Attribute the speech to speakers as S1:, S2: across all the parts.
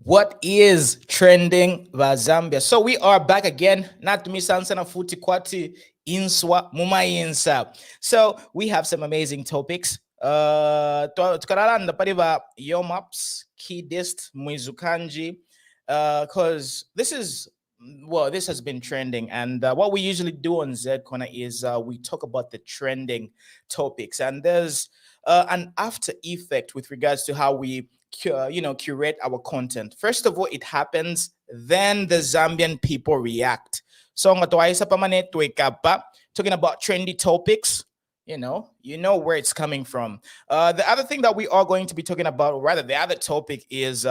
S1: What is trending va Zambia? So we are back again. Not me sansana futi kwati inswa mumayinsa. So we have some amazing topics. Tukaralanda pariva Yomaps, Kidist Mwizukanji. Cause this has been trending, and what we usually do on Z Corner is we talk about the trending topics, and there's an after effect with regards to how we curate our content. First of all, it happens, then the Zambian people react. So ngatuwaisa pamane tuikapa, talking about trendy topics. You know where it's coming from. The other thing that we are going to be talking about, or rather the other topic, is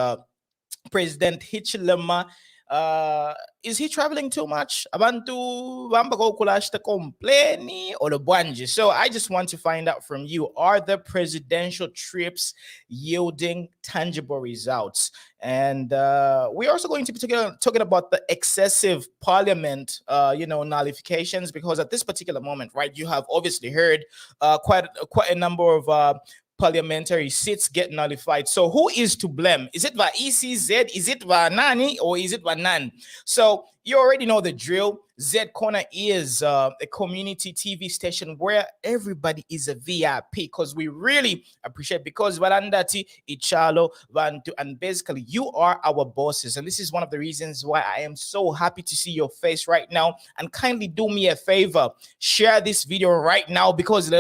S1: President Hichilema. Uh, is he traveling too much? Abantu bamba kokulashta kompleni or the bwanji. So I just want to find out from you: are the presidential trips yielding tangible results? And we're also going to be talking about the excessive parliament, nullifications, because at this particular moment, right, you have obviously heard quite a number of parliamentary seats get nullified. So who is to blame? Is it the ECZ? Is it the Nani? Or is it the Nan? So you already know the drill. Z Corner is a community TV station where everybody is a VIP, because we really appreciate, because Varandati, Ichalo, Vantu, and basically you are our bosses. And this is one of the reasons why I am so happy to see your face right now. And kindly do me a favor, share this video right now, because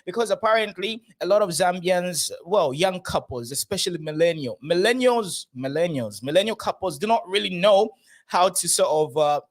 S1: because apparently a lot of Zambians, well, young couples, especially millennial couples, do not really know how to sort of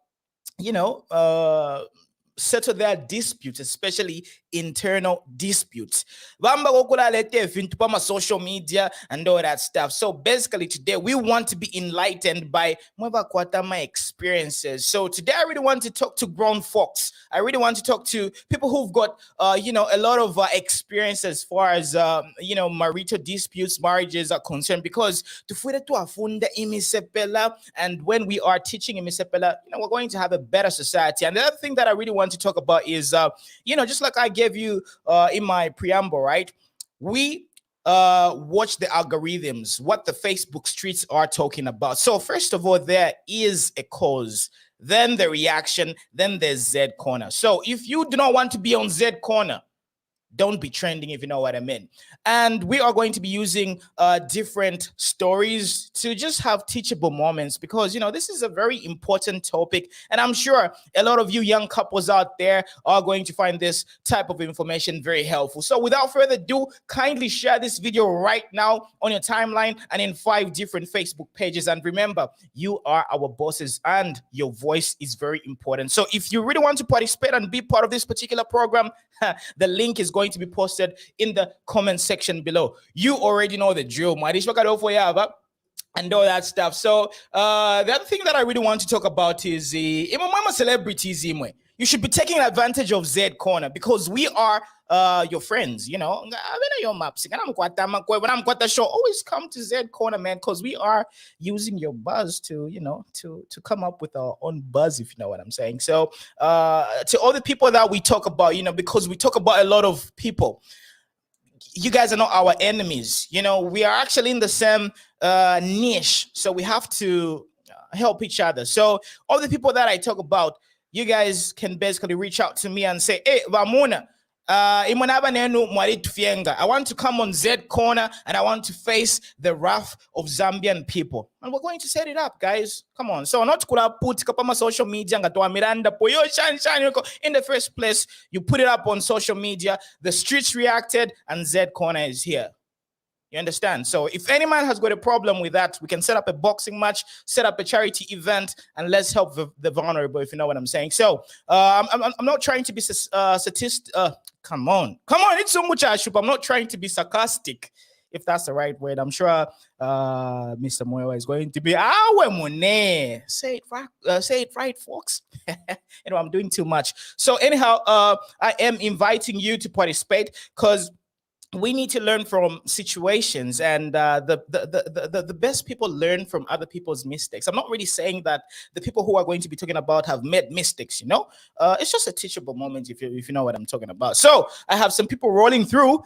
S1: settle their disputes, especially internal disputes. Vamba kokula lete vintu pa social media and all that stuff. So basically today we want to be enlightened by mweva kwatama experiences. So today I really want to talk to grown folks. I really want to talk to people who've got a lot of experience as far as marital disputes, marriages are concerned, because tufuire tu afunda imisepela, and when we are teaching imisepela, we're going to have a better society. And the other thing that I really want to talk about is just like I gave you in my preamble, right? We watch the algorithms, what the Facebook streets are talking about. So first of all, there is a cause, then the reaction, then there's Z Corner. So if you do not want to be on Z Corner, don't be trending, if you know what I mean. And we are going to be using different stories to just have teachable moments, because this is a very important topic, and I'm sure a lot of you young couples out there are going to find this type of information very helpful. So without further ado, kindly share this video right now on your timeline and in 5 different Facebook pages. And remember, you are our bosses and your voice is very important. So if you really want to participate and be part of this particular program, the link is going to be posted in the comment section below. You already know the drill, and all that stuff. So the other thing that I really want to talk about is celebrities. You should be taking advantage of Z Corner, because we are your friends. Yomaps. When I'm quite show, always come to Z Corner, man, because we are using your buzz to come up with our own buzz, if you know what I'm saying. So to all the people that we talk about, because we talk about a lot of people, you guys are not our enemies. We are actually in the same niche, so we have to help each other. So all the people that I talk about, you guys can basically reach out to me and say, hey, Vamuna, I want to come on Z Corner and I want to face the wrath of Zambian people. And we're going to set it up, guys. Come on. So not kula put kapama social media Miranda in the first place. You put it up on social media, the streets reacted, and Z Corner is here. You understand? So if any man has got a problem with that, we can set up a boxing match, set up a charity event, and let's help the vulnerable, if you know what I'm saying. So I'm not trying to be come on, it's so much ashup. I'm not trying to be sarcastic, if that's the right word. I'm sure Mr. Moewa is going to be say it right, folks. I'm doing too much. So anyhow, I am inviting you to participate, because we need to learn from situations, and the best people learn from other people's mistakes. I'm not really saying that the people who are going to be talking about have made mistakes, you know. It's just a teachable moment, if you know what I'm talking about. So I have some people rolling through.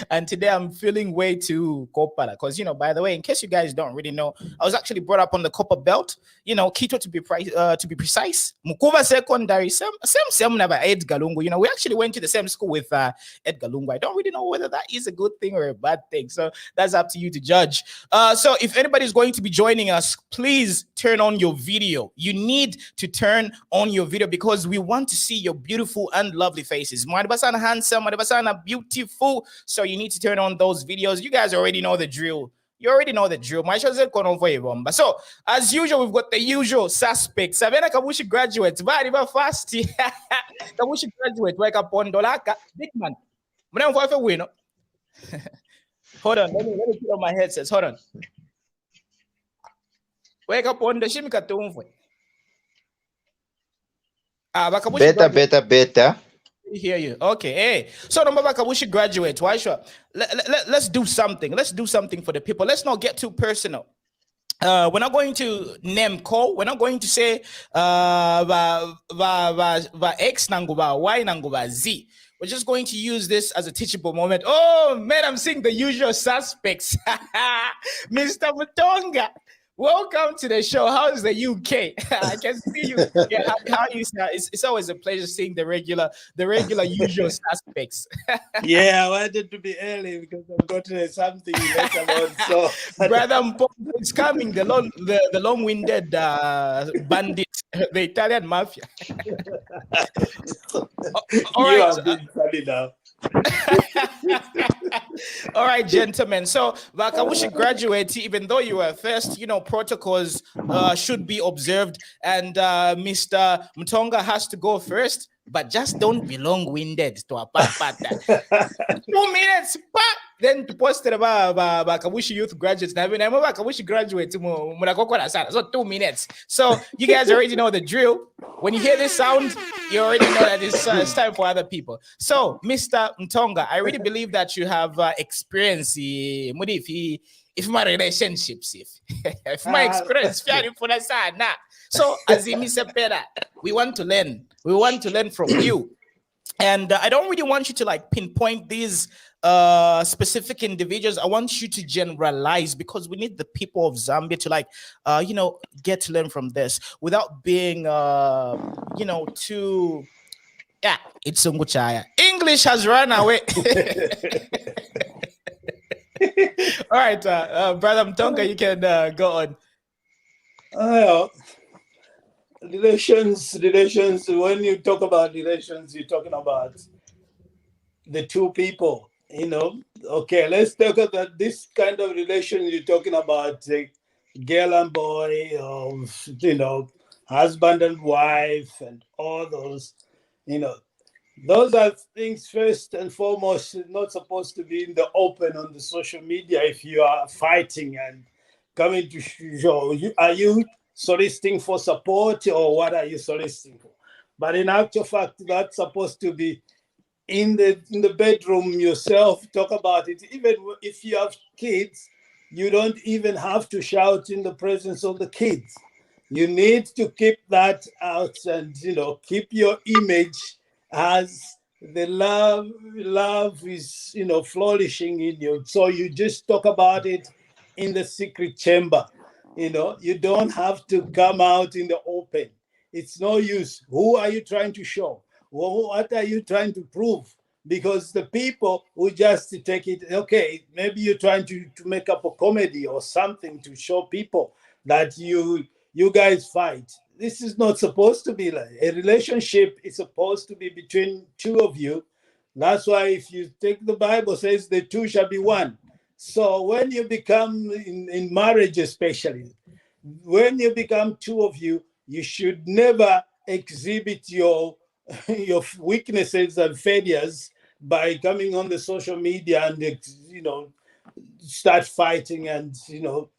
S1: And today I'm feeling way too copper because, you know, by the way, in case you guys don't really know, I was actually brought up on the copper belt, you know, Quito to be precise. Mukuva secondary, same never Edgar Lungu. You know, we actually went to the same school with Edgar Lungu. I don't really know whether that is a good thing or a bad thing, so that's up to you to judge. So if anybody's going to be joining us, please turn on your video. You need to turn on your video because we want to see your beautiful and lovely faces. Mwadibasana handsome, Mwadibasana beautiful. So you need to turn on those videos. You guys already know the drill. You already know the drill. So, as usual, we've got the usual suspects. Savena Kabushi graduates. Very fast. Kabushi graduate. Wake up on Dolaka. Big man. Hold on. Let me put on my headsets. Hold on. Wake up on the Shimika Tumfwe.
S2: Beta.
S1: Hear you. Okay. Hey, so Kabushi graduate. Why sure? Let's do something. Let's do something for the people. Let's not get too personal. We're not going to name call. We're not going to say X nanguba Y nanguba Z. We're just going to use this as a teachable moment. Oh man, I'm seeing the usual suspects. Mr. Mutonga. Welcome to the show. How's the UK? I can see you. Yeah, how you say it's always a pleasure seeing the regular usual suspects.
S3: Yeah, I wanted to be early because I've got something later on. So
S1: Brother Mpongo is coming, the long-winded bandit, the Italian mafia.
S3: All right. You are being funny now.
S1: All right, gentlemen. So Vakabushi graduate, even though you were first, you know, protocols should be observed, and Mr. Mutonga has to go first, but just don't be long-winded to a part. 2 minutes, then to post it about Kabushi youth graduates. Now, when I'm about Kabushi graduates, so 2 minutes. So you guys already know the drill. When you hear this sound, you already know that it's time for other people. So, Mr. Mutonga, I really believe that you have experience if my relationships, if my experience, so as Mr. Pera, we want to learn. We want to learn from you. And I don't really want you to like pinpoint these specific individuals. I want you to generalize because we need the people of Zambia to like, you know, get to learn from this without being, you know, too, yeah, it's Sunguchaya. English has run away. All right, Brother Mtonga, you can go on.
S3: Relations. When you talk about relations, you're talking about the two people, you know. Okay, let's talk about this kind of relation you're talking about, girl and boy, you know, husband and wife, and all those, you know. Those are things first and foremost not supposed to be in the open on the social media. If you are fighting and coming to show, are you soliciting for support or what are you soliciting for? But in actual fact, that's supposed to be in the bedroom yourself. Talk about it. Even if you have kids, you don't even have to shout in the presence of the kids. You need to keep that out and, you know, keep your image as the love is, you know, flourishing in you. So you just talk about it in the secret chamber. You know, you don't have to come out in the open. It's no use. Who are you trying to show? What are you trying to prove? Because the people who just take it, okay, maybe you're trying to make up a comedy or something to show people that you guys fight. This is not supposed to be like a relationship. It's supposed to be between two of you. That's why if you take the Bible says the two shall be one. So when you become in marriage, especially when you become two of you, you should never exhibit your weaknesses and failures by coming on the social media and, you know, start fighting and, you know,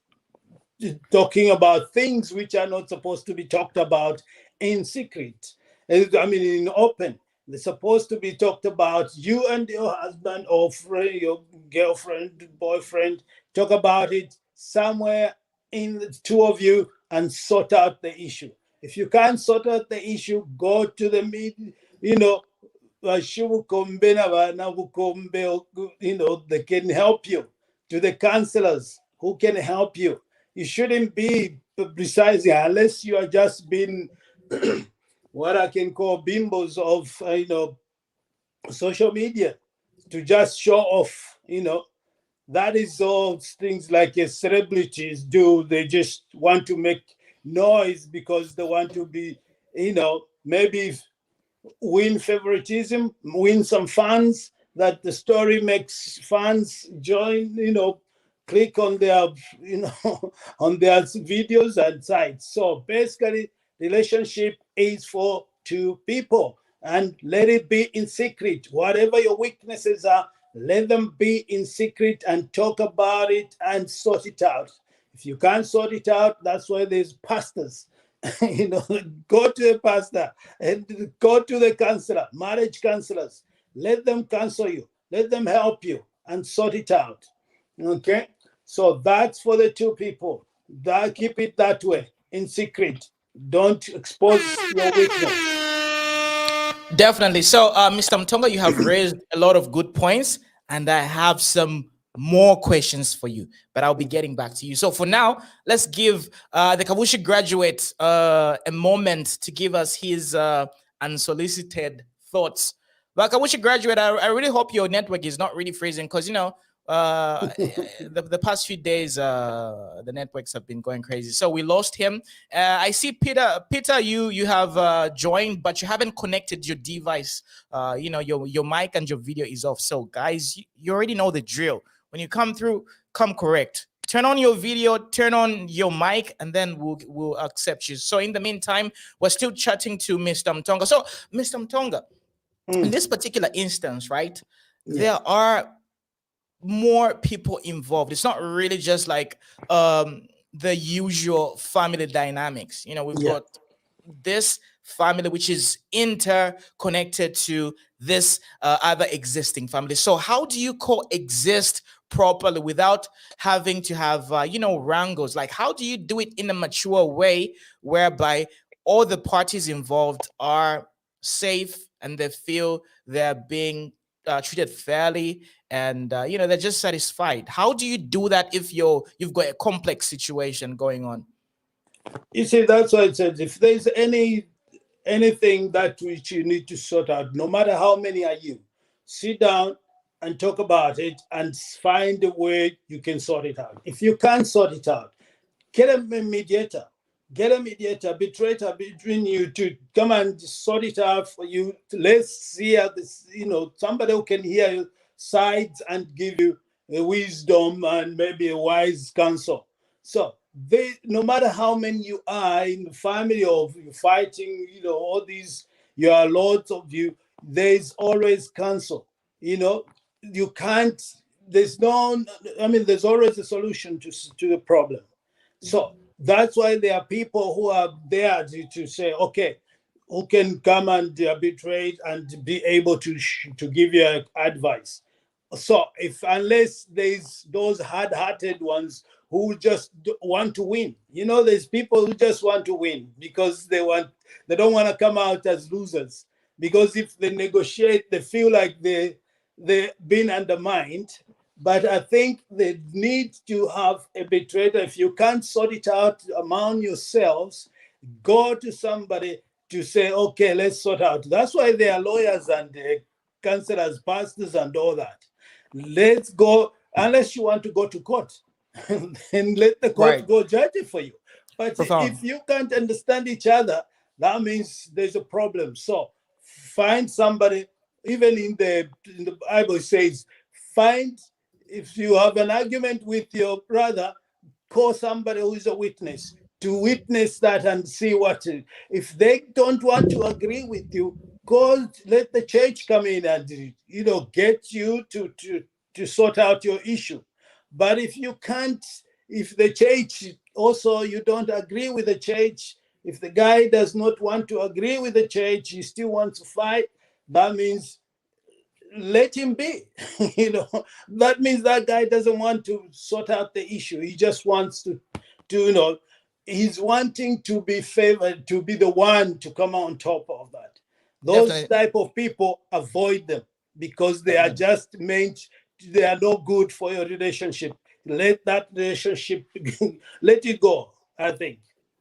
S3: talking about things which are not supposed to be talked about in secret. I mean, in open. They're supposed to be talked about. You and your husband or friend, your girlfriend, boyfriend, talk about it somewhere in the two of you and sort out the issue. If you can't sort out the issue, go to the meeting, you know, they can help you, to the counselors who can help you. You shouldn't be precisely unless you are just being what I can call bimbos of social media to just show off. That is all things like celebrities do. They just want to make noise because they want to be, maybe win favoritism, win some fans, that the story makes fans join, click on their, on their videos and sites. So basically, relationship is for two people, and let it be in secret. Whatever your weaknesses are, let them be in secret and talk about it and sort it out. If you can't sort it out, that's why there's pastors. Go to a pastor and go to the counselor, marriage counselors. Let them counsel you. Let them help you and sort it out. Okay? So that's for the two people. Keep it that way, in secret. Don't expose your weakness.
S1: Definitely. So, Mr. Mtonga, you have raised a lot of good points, and I have some more questions for you, but I'll be getting back to you. So for now, let's give the Kavushi graduate a moment to give us his unsolicited thoughts. But Kavushi graduate, I really hope your network is not really freezing, because the past few days the networks have been going crazy. So we lost him. I see Peter, you have joined, but you haven't connected your device. Your mic and your video is off. So guys, you already know the drill. When you come through, come correct. Turn on your video, turn on your mic, and then we'll accept you. So in the meantime, we're still chatting to Mr. Mtonga. So Mr. Mtonga, in this particular instance, right, there are more people involved. It's not really just like the usual family dynamics. We've got this family which is interconnected to this other existing family. So how do you coexist properly without having to have wrangles? Like, how do you do it in a mature way whereby all the parties involved are safe and they feel they're being treated fairly, and they're just satisfied? How do you do that if you've got a complex situation going on?
S3: You see, that's why it says, if there's anything that which you need to sort out, no matter how many are you, sit down and talk about it and find a way you can sort it out. If you can't sort it out, get a mediator. Get a mediator, arbitrator between you to come and sort it out for you. Let's see how this, somebody who can hear your sides and give you a wisdom and maybe a wise counsel. So no matter how many you are in the family of you fighting, all these, you are lots of you, there's always counsel. You can't, there's always a solution to the problem. So that's why there are people who are there to say, okay, who can come and arbitrate and be able to give you advice. So unless there's those hard-hearted ones who just want to win, there's people who just want to win because they don't want to come out as losers, because if they negotiate, they feel like they've been undermined. But I think they need to have a arbitrator. If you can't sort it out among yourselves, go to somebody to say, okay, let's sort out. That's why there are lawyers and counselors, pastors, and all that. Let's go, unless you want to go to court, and let the court go judge it for you. But if you can't understand each other, that means there's a problem. So find somebody. Even in the Bible, it says, if you have an argument with your brother, call somebody who is a witness to witness that and see what. If they don't want to agree with you, let the church come in and get you to sort out your issue. But if you can't, if the church also, you don't agree with the church, If the guy does not want to agree with the church, he still wants to fight, that means let him be. That means that guy doesn't want to sort out the issue. He just wants to he's wanting to be favored, to be the one to come on top of that. Those
S1: Definitely.
S3: type of people, avoid them, because they are just meant, they are no good for your relationship. Let that relationship, let it go, I think.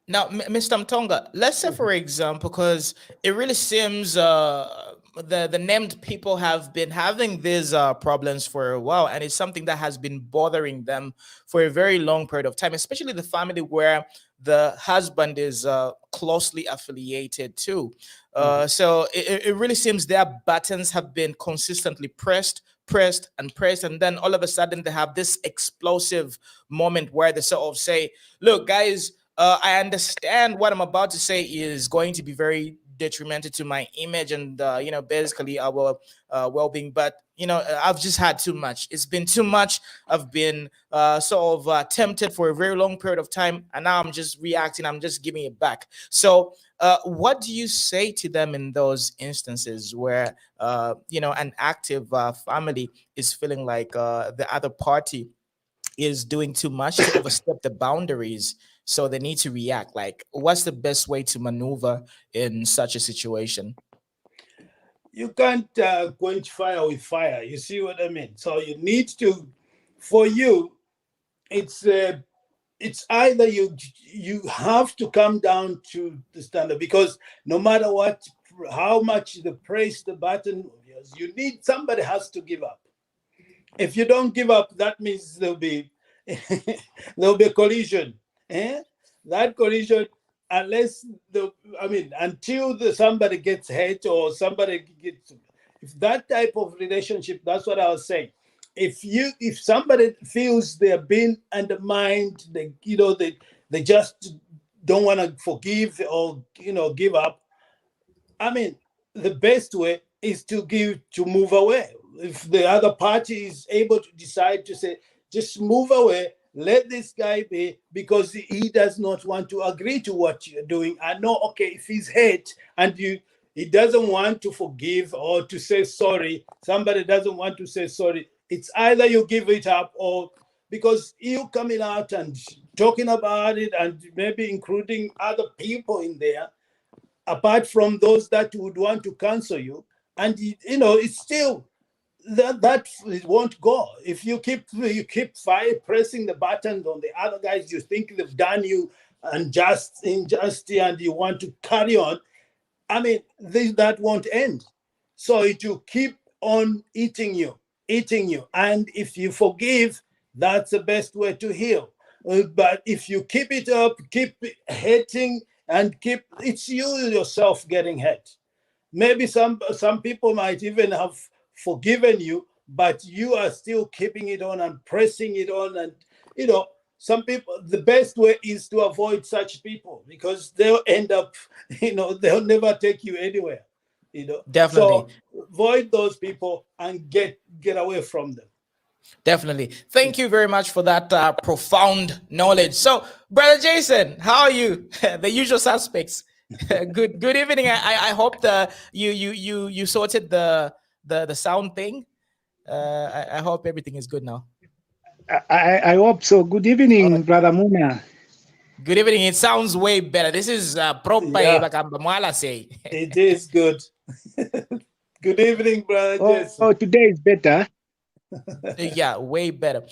S1: Now, Mr. Mtonga, let's say, for example, because it really seems the named people have been having these problems for a while, and it's something that has been bothering them for a very long period of time, especially the family where the husband is closely affiliated to. So it really seems their buttons have been consistently pressed, and then all of a sudden they have this explosive moment where they sort of say, look, guys, I understand what I'm about to say is going to be very detrimental to my image and basically our well-being, but I've just had too much. It's been too much. I've been sort of tempted for a very long period of time, and now I'm just reacting. I'm just giving it back. So what do you say to them in those instances where an active family is feeling like the other party is doing too much to overstep the boundaries, so they need to react? Like, what's the best way to maneuver in such a situation?
S3: You can't quench fire with fire. You see what I mean? So you need to, for you, it's either you have to come down to the standard, because no matter what, how much they press the button, you need, somebody has to give up. If you don't give up, that means there'll be a collision. That collision, unless until somebody gets hurt or somebody gets, if that type of relationship, that's what I was saying. If somebody feels they're being undermined, they just don't want to forgive or give up. The best way is to move away. If the other party is able to decide to say, just move away, let this guy be, because he does not want to agree to what you're doing. I know, okay, if he's hurt and he doesn't want to forgive or to say sorry, somebody doesn't want to say sorry, it's either you give it up, or because you coming out and talking about it and maybe including other people in there, apart from those that would want to cancel you, and it's still that it won't go. If you keep pressing the buttons on the other guys, you think they've done you injustice and you want to carry on, that won't end. So it will keep on eating you. And if you forgive, that's the best way to heal. But if you keep it up, keep hating, and it's you yourself getting hurt. Maybe some people might even have forgiven you, but you are still keeping it on and pressing it on. And some people, the best way is to avoid such people, because they'll end up, they'll never take you anywhere.
S1: Definitely.
S3: So avoid those people and get away from them.
S1: Definitely. Thank you very much for that profound knowledge. So, Brother Jason, how are you? The usual suspects. Good evening. I hope you sorted the sound thing. I hope everything is good now.
S2: I hope so. Good evening, Brother Muna.
S1: Good evening. It sounds way better. This is proper.
S3: Yeah.
S1: Say.
S3: It is good. Good evening, Brother Jason.
S2: Oh, today is better.
S1: Yeah, way better.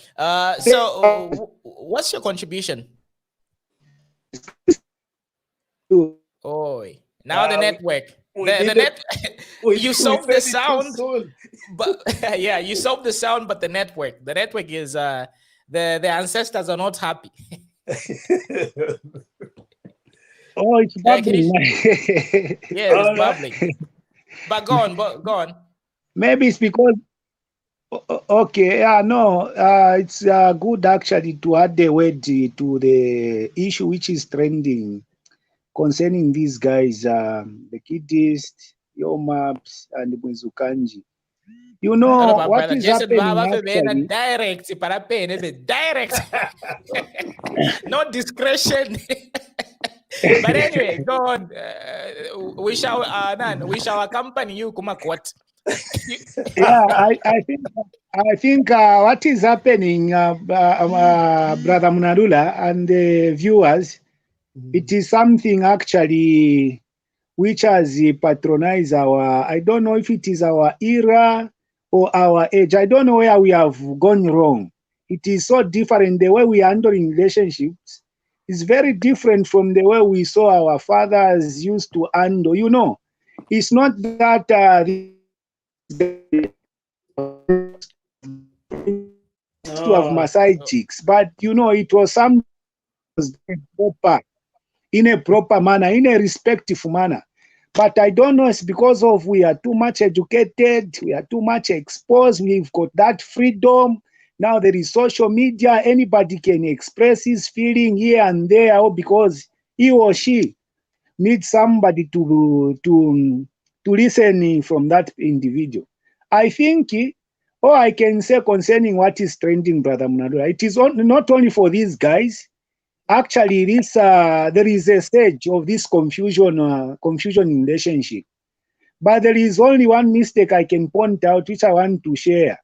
S1: So what's your contribution? Oh, now the network. You solved the sound, but yeah, you solved the sound, but the network is the ancestors are not happy.
S2: Oh, it's bubbling.
S1: Yeah, it's bubbling. But go on.
S2: Maybe it's because okay, no, it's good actually to add the word to the issue which is trending concerning these guys, the Kidist, Yomaps, and Mwizukanji. You know what is happening actually?
S1: Direct. No discretion. But anyway, go on. We shall accompany you, Kumakwat.
S2: Yeah, I think what is happening, Brother Munarula and the viewers, it is something actually which has patronized our, I don't know if it is our era or our age. I don't know where we have gone wrong. It is so different. The way we handle relationships is very different from the way we saw our fathers used to handle. You know, it's not that to have massage chicks, but you know, it was some proper, in a proper manner, in a respectful manner. But I don't know, it's because of we are too much educated, we are too much exposed, we've got that freedom. Now there is social media, anybody can express his feeling here and there, or because he or she needs somebody to listen from that individual. I think, all I can say concerning what is trending, Brother Munadura, it is not only for these guys. Actually, there is a stage of this confusion in relationship. But there is only one mistake I can point out, which I want to share.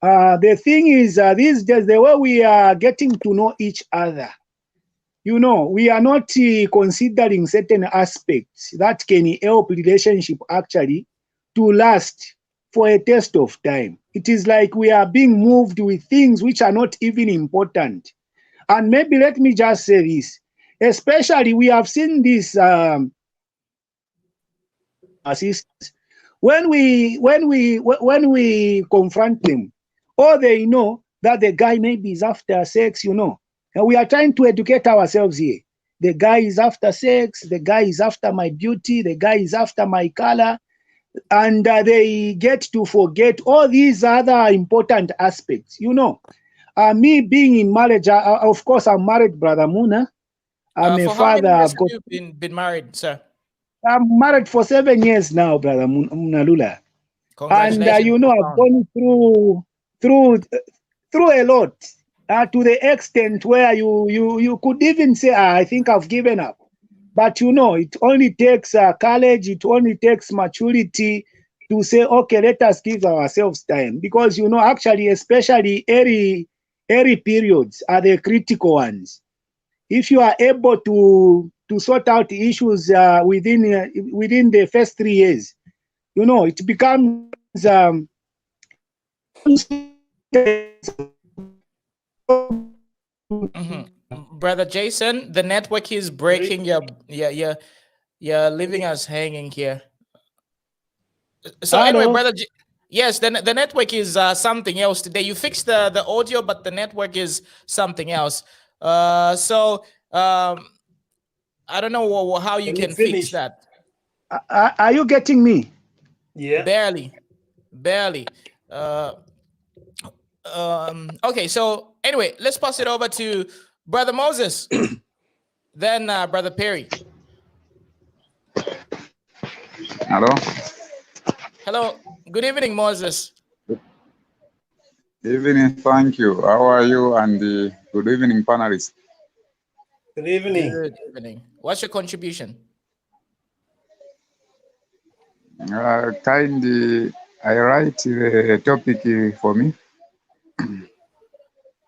S2: The thing is, these days, the way we are getting to know each other, you know, we are not considering certain aspects that can help relationship actually to last for a test of time. It is like we are being moved with things which are not even important. And maybe let me just say this, especially we have seen this assistants. When we confront them, or they know that the guy maybe is after sex, you know, and we are trying to educate ourselves here. The guy is after sex, the guy is after my beauty, the guy is after my color, and they get to forget all these other important aspects, you know. Me being in marriage, of course, I'm married, Brother Muna. I'm a
S1: for
S2: father.
S1: How many years
S2: I've got,
S1: have you been married, sir?
S2: I'm married for 7 years now, Brother Munalula. And
S1: Congratulations.
S2: you know, I've gone through a lot, to the extent where you could even say, I think I've given up. But you know, it only takes courage, it only takes maturity to say, okay, let us give ourselves time. Because you know, actually, especially early periods are the critical ones. If you are able to sort out issues within the first 3 years, you know, it becomes
S1: Brother Jason, the network is breaking. You're leaving us hanging here. So anyway, brother, yes, the network is something else today. You fixed the audio, but the network is something else. So I don't know how you can fix that.
S2: Are you getting me?
S3: Yeah.
S1: Barely. Okay, so anyway, let's pass it over to Brother Moses, then Brother Perry. Hello. Good evening, Moses.
S4: Good evening. Thank you. How are you? And good evening, panelists.
S3: Good evening.
S1: Good evening. What's your contribution?
S4: Kindly, I write the topic for me.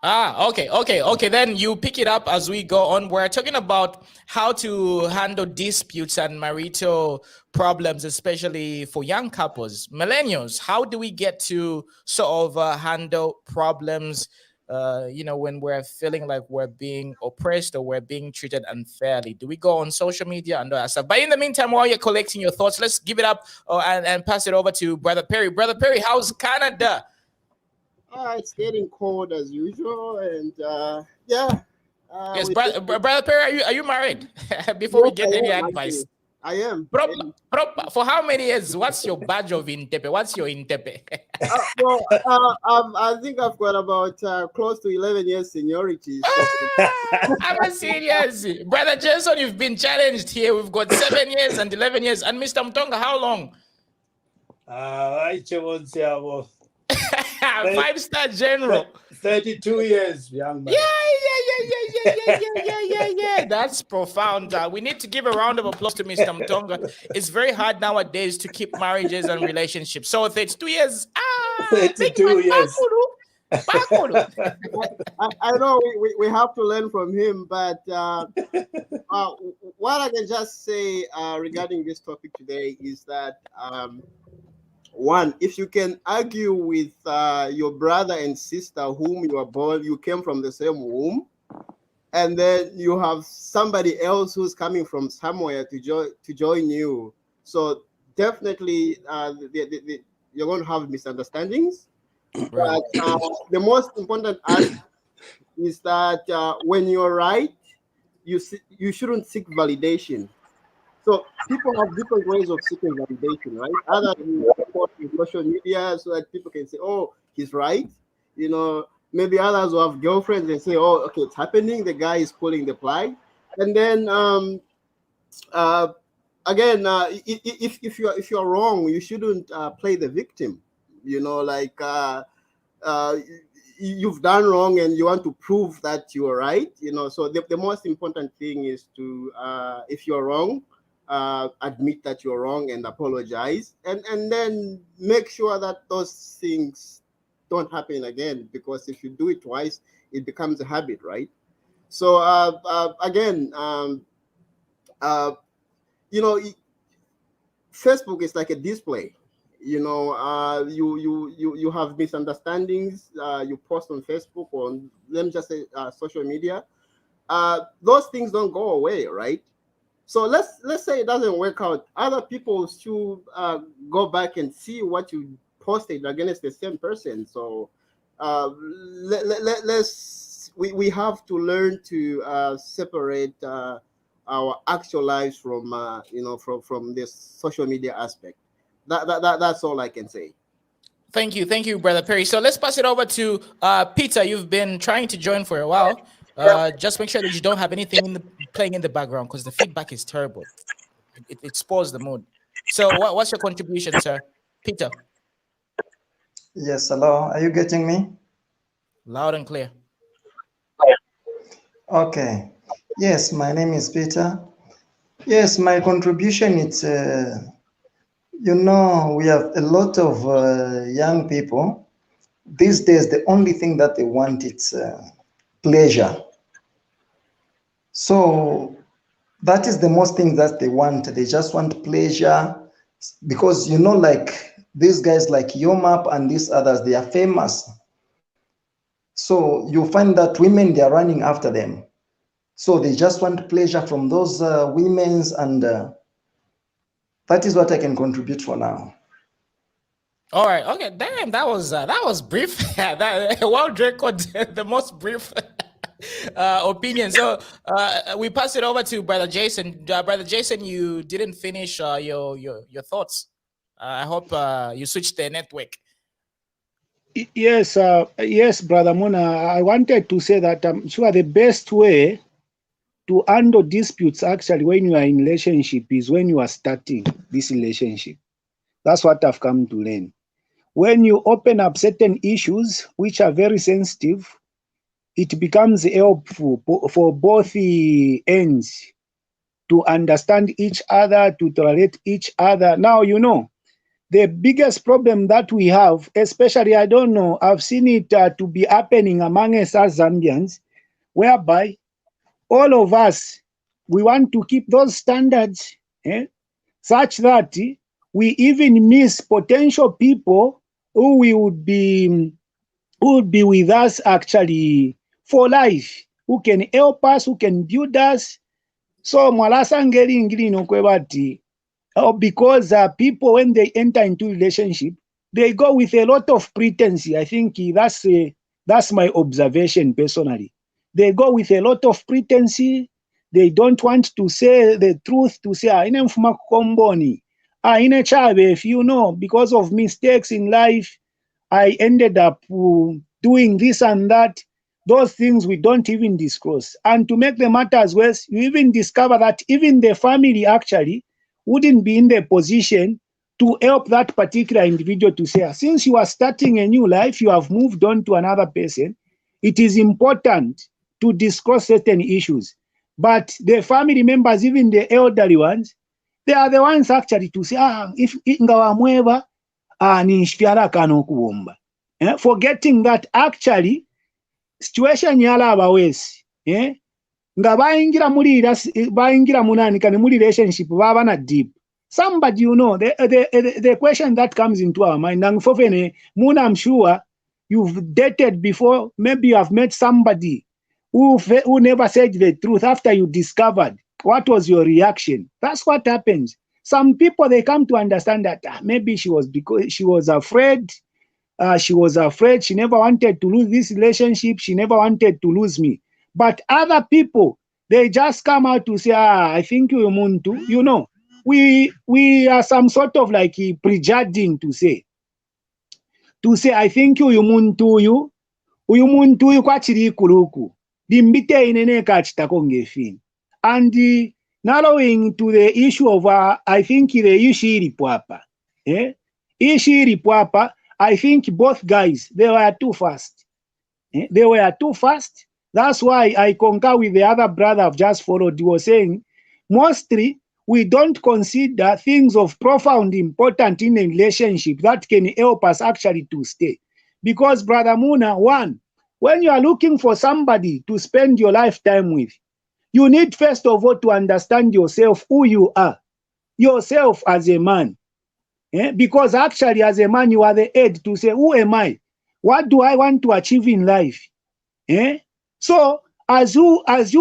S1: Okay. Then you pick it up as we go on. We're talking about how to handle disputes and marital problems, especially for young couples, millennials. How do we get to sort of handle problems, you know, when we're feeling like we're being oppressed or we're being treated unfairly? Do we go on social media and all that stuff? But in the meantime, while you're collecting your thoughts, let's give it up and pass it over to Brother Perry. Brother Perry, how's Canada?
S5: It's getting cold as usual, and yeah.
S1: Yes, Brother Perry, are you married? Before we get any advice,
S5: I am.
S1: For how many years? What's your badge of Intepe? What's your Intepe?
S5: I think I've got about close to 11 years seniority. So.
S1: I'm serious, Brother Jason. You've been challenged here. We've got 7 years and 11 years, and Mr. Mtonga, how long?
S3: I won't say about.
S1: 5-star general.
S3: 32 years, young man.
S1: Yeah. That's profound. We need to give a round of applause to Mr. Mtonga. It's very hard nowadays to keep marriages and relationships. So 32 years.
S3: 32 years.
S5: I know we have to learn from him, but what I can just say regarding this topic today is that one, if you can argue with your brother and sister whom you came from the same womb, and then you have somebody else who's coming from somewhere to join you, so definitely you're going to have misunderstandings. Right. But the most important aspect is that when you're right, you shouldn't seek validation. So people have different ways of seeking validation, right? Others post in social media so that people can say, "Oh, he's right." You know, maybe others will have girlfriends and say, "Oh, okay, it's happening. The guy is pulling the plug." And then again, if you're wrong, you shouldn't play the victim. You know, like you've done wrong and you want to prove that you are right. You know, so the most important thing is to, if you're wrong, admit that you're wrong and apologize, and then make sure that those things don't happen again, because if you do it twice, it becomes a habit, right? So again, you know, Facebook is like a display. You know, you have misunderstandings. You post on Facebook or let me just say social media. Those things don't go away, right? So let's say it doesn't work out. Other people should go back and see what you posted against the same person. So we have to learn to separate our actual lives from from this social media aspect. That's all I can say.
S1: Thank you, Brother Perry. So let's pass it over to Peter. You've been trying to join for a while. Just make sure that you don't have anything playing in the background, because the feedback is terrible. It spoils the mood. So what's your contribution, sir? Peter.
S6: Yes, hello. Are you getting me?
S1: Loud and clear.
S6: Okay. Yes, my name is Peter. Yes, my contribution is, you know, we have a lot of young people. These days, the only thing that they want is pleasure. So that is the most thing that they want. They just want pleasure, because, you know, like these guys like Yomaps and these others, they are famous. So you find that women, they are running after them. So they just want pleasure from those women, and that is what I can contribute for now.
S1: All right. Okay. Damn, that was brief. That world record, the most brief opinion. So we pass it over to Brother Jason. Brother Jason, you didn't finish your thoughts. I hope you switched the network.
S2: Yes, yes, Brother Mona. I wanted to say that I'm sure the best way to handle disputes actually when you are in relationship is when you are starting this relationship. That's what I've come to learn. When you open up certain issues which are very sensitive, it becomes helpful for both ends to understand each other, to tolerate each other. Now, you know, the biggest problem that we have, especially, I don't know, I've seen it to be happening among us as Zambians, whereby all of us, we want to keep those standards such that we even miss potential people who would be with us actually for life, who can help us, who can build us. So because people, when they enter into relationship, they go with a lot of pretense. I think that's my observation personally. They go with a lot of pretense. They don't want to say the truth, to say, if you know, because of mistakes in life, I ended up doing this and that. Those things we don't even disclose. And to make the matters worse, you even discover that even the family actually wouldn't be in the position to help that particular individual to say, since you are starting a new life, you have moved on to another person, it is important to discuss certain issues. But the family members, even the elderly ones, they are the ones actually to say, if ngawamweva, ninshpiara kano kuomba. Forgetting that actually, situation yala abawesi, nga baingira munani kane muri relationship baba na deep. Somebody, you know, the question that comes into our mind, Muna, I'm sure you've dated before, maybe you have met somebody who never said the truth after you discovered. What was your reaction? That's what happens. Some people, they come to understand that maybe she was afraid. She was afraid. She never wanted to lose this relationship. She never wanted to lose me. But other people, they just come out to say, I think you muntu, you know. We are some sort of like prejudging to say, I think you muntu kwa chiri kuruku, dimbite inene kachitako ngefin. And narrowing to the issue of, I think the issue papa, issue papa, I think both guys, they were too fast. They were too fast. That's why I concur with the other brother I've just followed. He was saying, mostly, we don't consider things of profound importance in a relationship that can help us actually to stay. Because, Brother Muna, one, when you are looking for somebody to spend your lifetime with, you need first of all to understand yourself, who you are, yourself as a man. Because actually, as a man, you are the head to say, who am I? What do I want to achieve in life? So, as you ask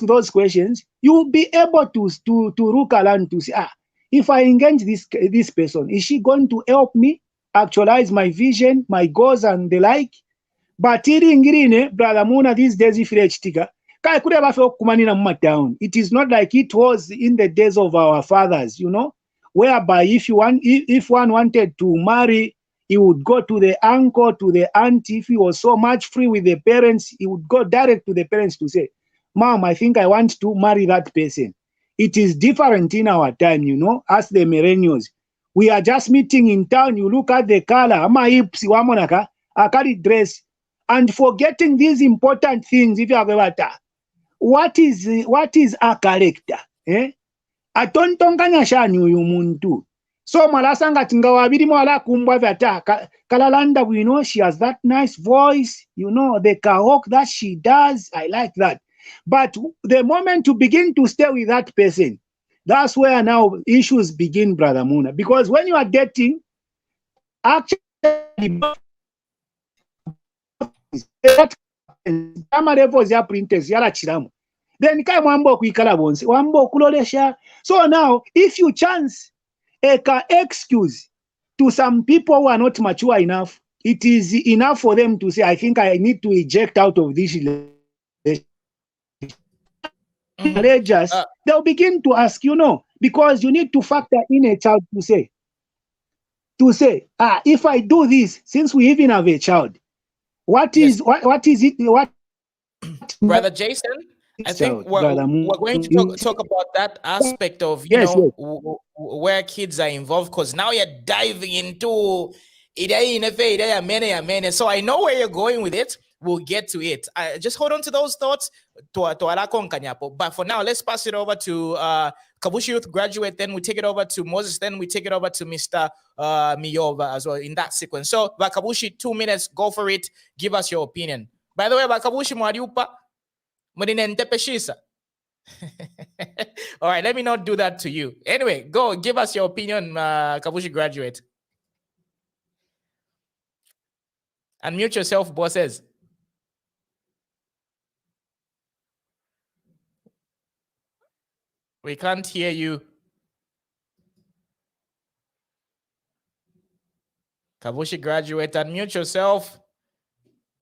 S2: those questions, you'll be able to look around to say, if I engage this person, is she going to help me actualize my vision, my goals, and the like? But Brother Muna, these days, if it is not like it was in the days of our fathers, you know, whereby if one wanted to marry, he would go to the uncle, to the aunt. If he was so much free with the parents, he would go direct to the parents to say, Mom, I think I want to marry that person. It is different in our time, you know, as the millennials. We are just meeting in town. You look at the color, akari dress, and forgetting these important things. If you have ever, what is a character? Atontonganya shani uyu muntu. So malasanga tingawabiri mwala kumbwa vyata kalalanda, we know she has that nice voice, you know, the kahok that she does, I like that. But the moment you begin to stay with that person, that's where now issues begin, Brother Muna. Because when you are dating, actually, then so now if you chance excuse to some people who are not mature enough, it is enough for them to say, I think I need to eject out of this relationship. They'll begin to ask, you know, because you need to factor in a child to say, if I do this, since we even have a child, what is it? What,
S1: Brother Jason, I think we're going to talk about that aspect of, you know, where kids are involved, because now you're diving into it. So I know where you're going with it. We'll get to it. Just hold on to those thoughts. But for now, let's pass it over to Kabushi Youth Graduate. Then we take it over to Moses. Then we take it over to Mr. Miyova as well in that sequence. So, Bakabushi, 2 minutes. Go for it. Give us your opinion. By the way, Bakabushi Mwariupa. All right, let me not do that to you. Anyway, go give us your opinion, Kabushi Graduate. Unmute yourself, bosses. We can't hear you. Kabushi Graduate, unmute yourself.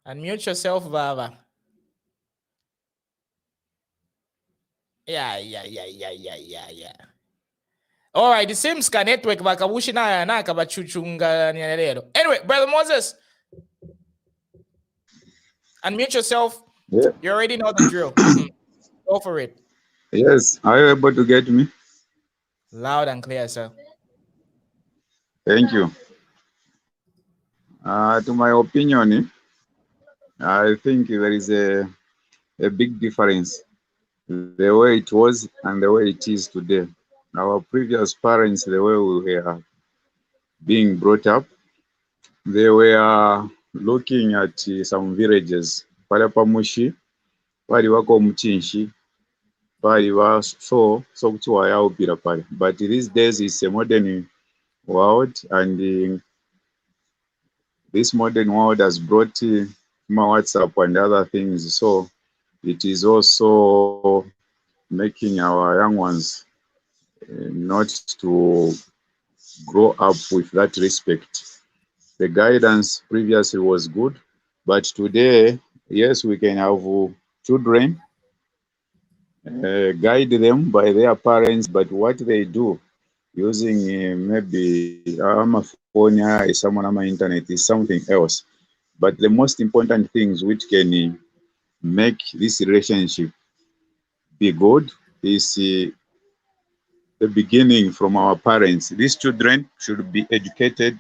S1: Unmute yourself, Baba. Yeah. All right, it seems ka network bakabushi na kabachuchunga lero. Anyway, Brother Moses, unmute yourself.
S4: Yeah.
S1: You already know the drill. Go for it.
S4: Yes. Are you able to get me?
S1: Loud and clear, sir.
S4: Thank you. To my opinion, I think there is a big difference, the way it was and the way it is today. Our previous parents, the way we were being brought up, they were looking at some villages. Pale pamushi, pali wako mchinshi, pali wa so kuti wayaupira pale. But these days it's a modern world, and this modern world has brought WhatsApp and other things. So it is also making our young ones not to grow up with that respect. The guidance previously was good, but today, yes, we can have children, guide them by their parents, but what they do using maybe a phone, someone on my internet is something else. But the most important things which can make this relationship be good is the beginning from our parents. These children should be educated,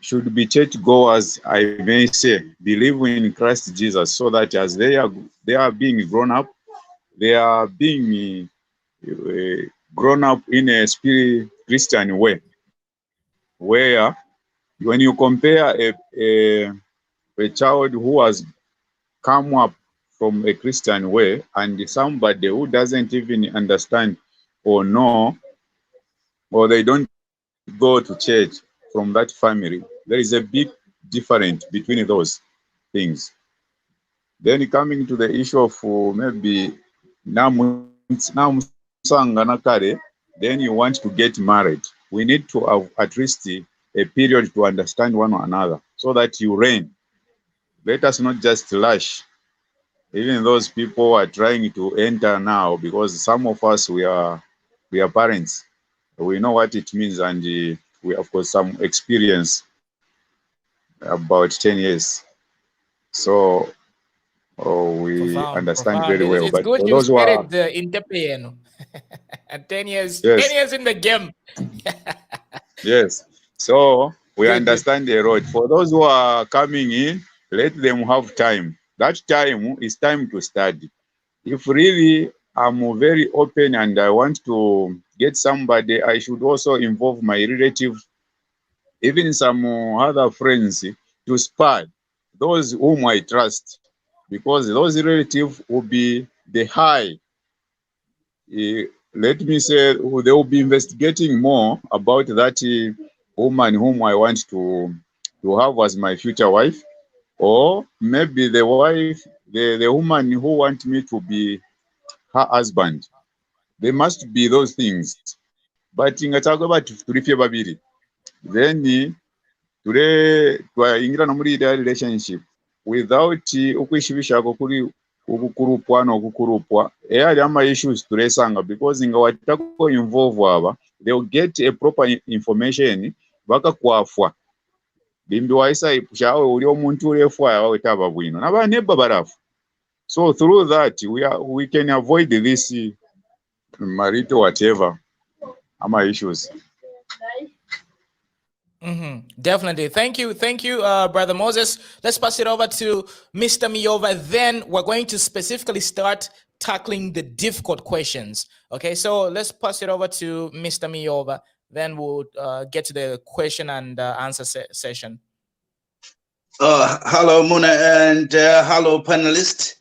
S4: should be churchgoers, I may say, believe in Christ Jesus, so that as they are being grown up, they are being grown up in a spirit Christian way, where when you compare a child who has come up from a Christian way and somebody who doesn't even understand or know, or they don't go to church from that family, there is a big difference between those things. Then coming to the issue of maybe then you want to get married. We need to have at least a period to understand one another so that you reign. Let us not just rush. Even those people are trying to enter now, because some of us, we are parents. We know what it means, and we have got some experience, about 10 years. So we understand very well.
S1: It's
S4: but
S1: good
S4: for
S1: you
S4: those who
S1: said
S4: are,
S1: it in the piano. 10 years,
S4: yes,
S1: 10 years in the game.
S4: yes. So we
S1: Good.
S4: understand the road. For those who are coming in, let them have time. That time is time to study. If really I'm very open and I want to get somebody, I should also involve my relative, even some other friends, to spy those whom I trust, because those relatives will be the high, let me say, they will be investigating more about that woman whom I want to have as my future wife, or maybe the wife, the woman who wants me to be her husband. There must be those things. But in a babiri, then today twaingira no muri relationship without ukwishibishako kuri ukukurupwa no kukurupwa eyali ama issues tulesanga, because nga watako involve aba, they will get a proper information bakakwafwa bimbi waisa ipushawe uli omuntu ulefwa yawe taba bwino nabaneba barafu. So through that we can avoid this marital whatever ama issues.
S1: Definitely. Thank you, Brother Moses. Let's pass it over to Mr. Miyova. Then we're going to specifically start tackling the difficult questions. Okay, so let's pass it over to Mr. Miyova. Then we'll get to the question and answer session.
S7: Hello, Muna, and hello, panelists.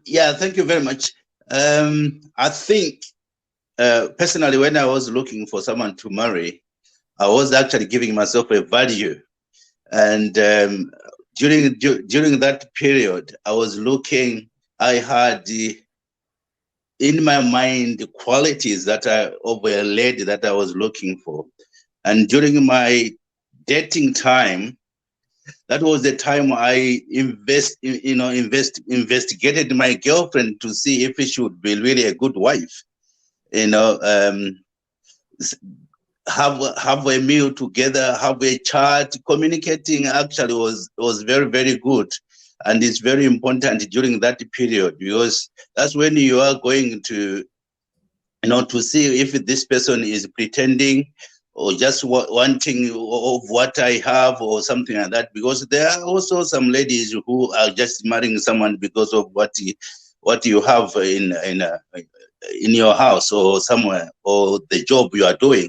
S7: Yeah, thank you very much. I think personally, when I was looking for someone to marry, I was actually giving myself a value, and during that period, I was looking. I had in my mind the qualities that of a lady that I was looking for, and during my dating time, that was the time I investigated my girlfriend to see if she would be really a good wife. Have a meal together, have a chat. Communicating actually was very, very good, and it's very important during that period, because that's when you are going to to see if this person is pretending or just wanting of what I have or something like that. Because there are also some ladies who are just marrying someone because of what you have in your house or somewhere, or the job you are doing.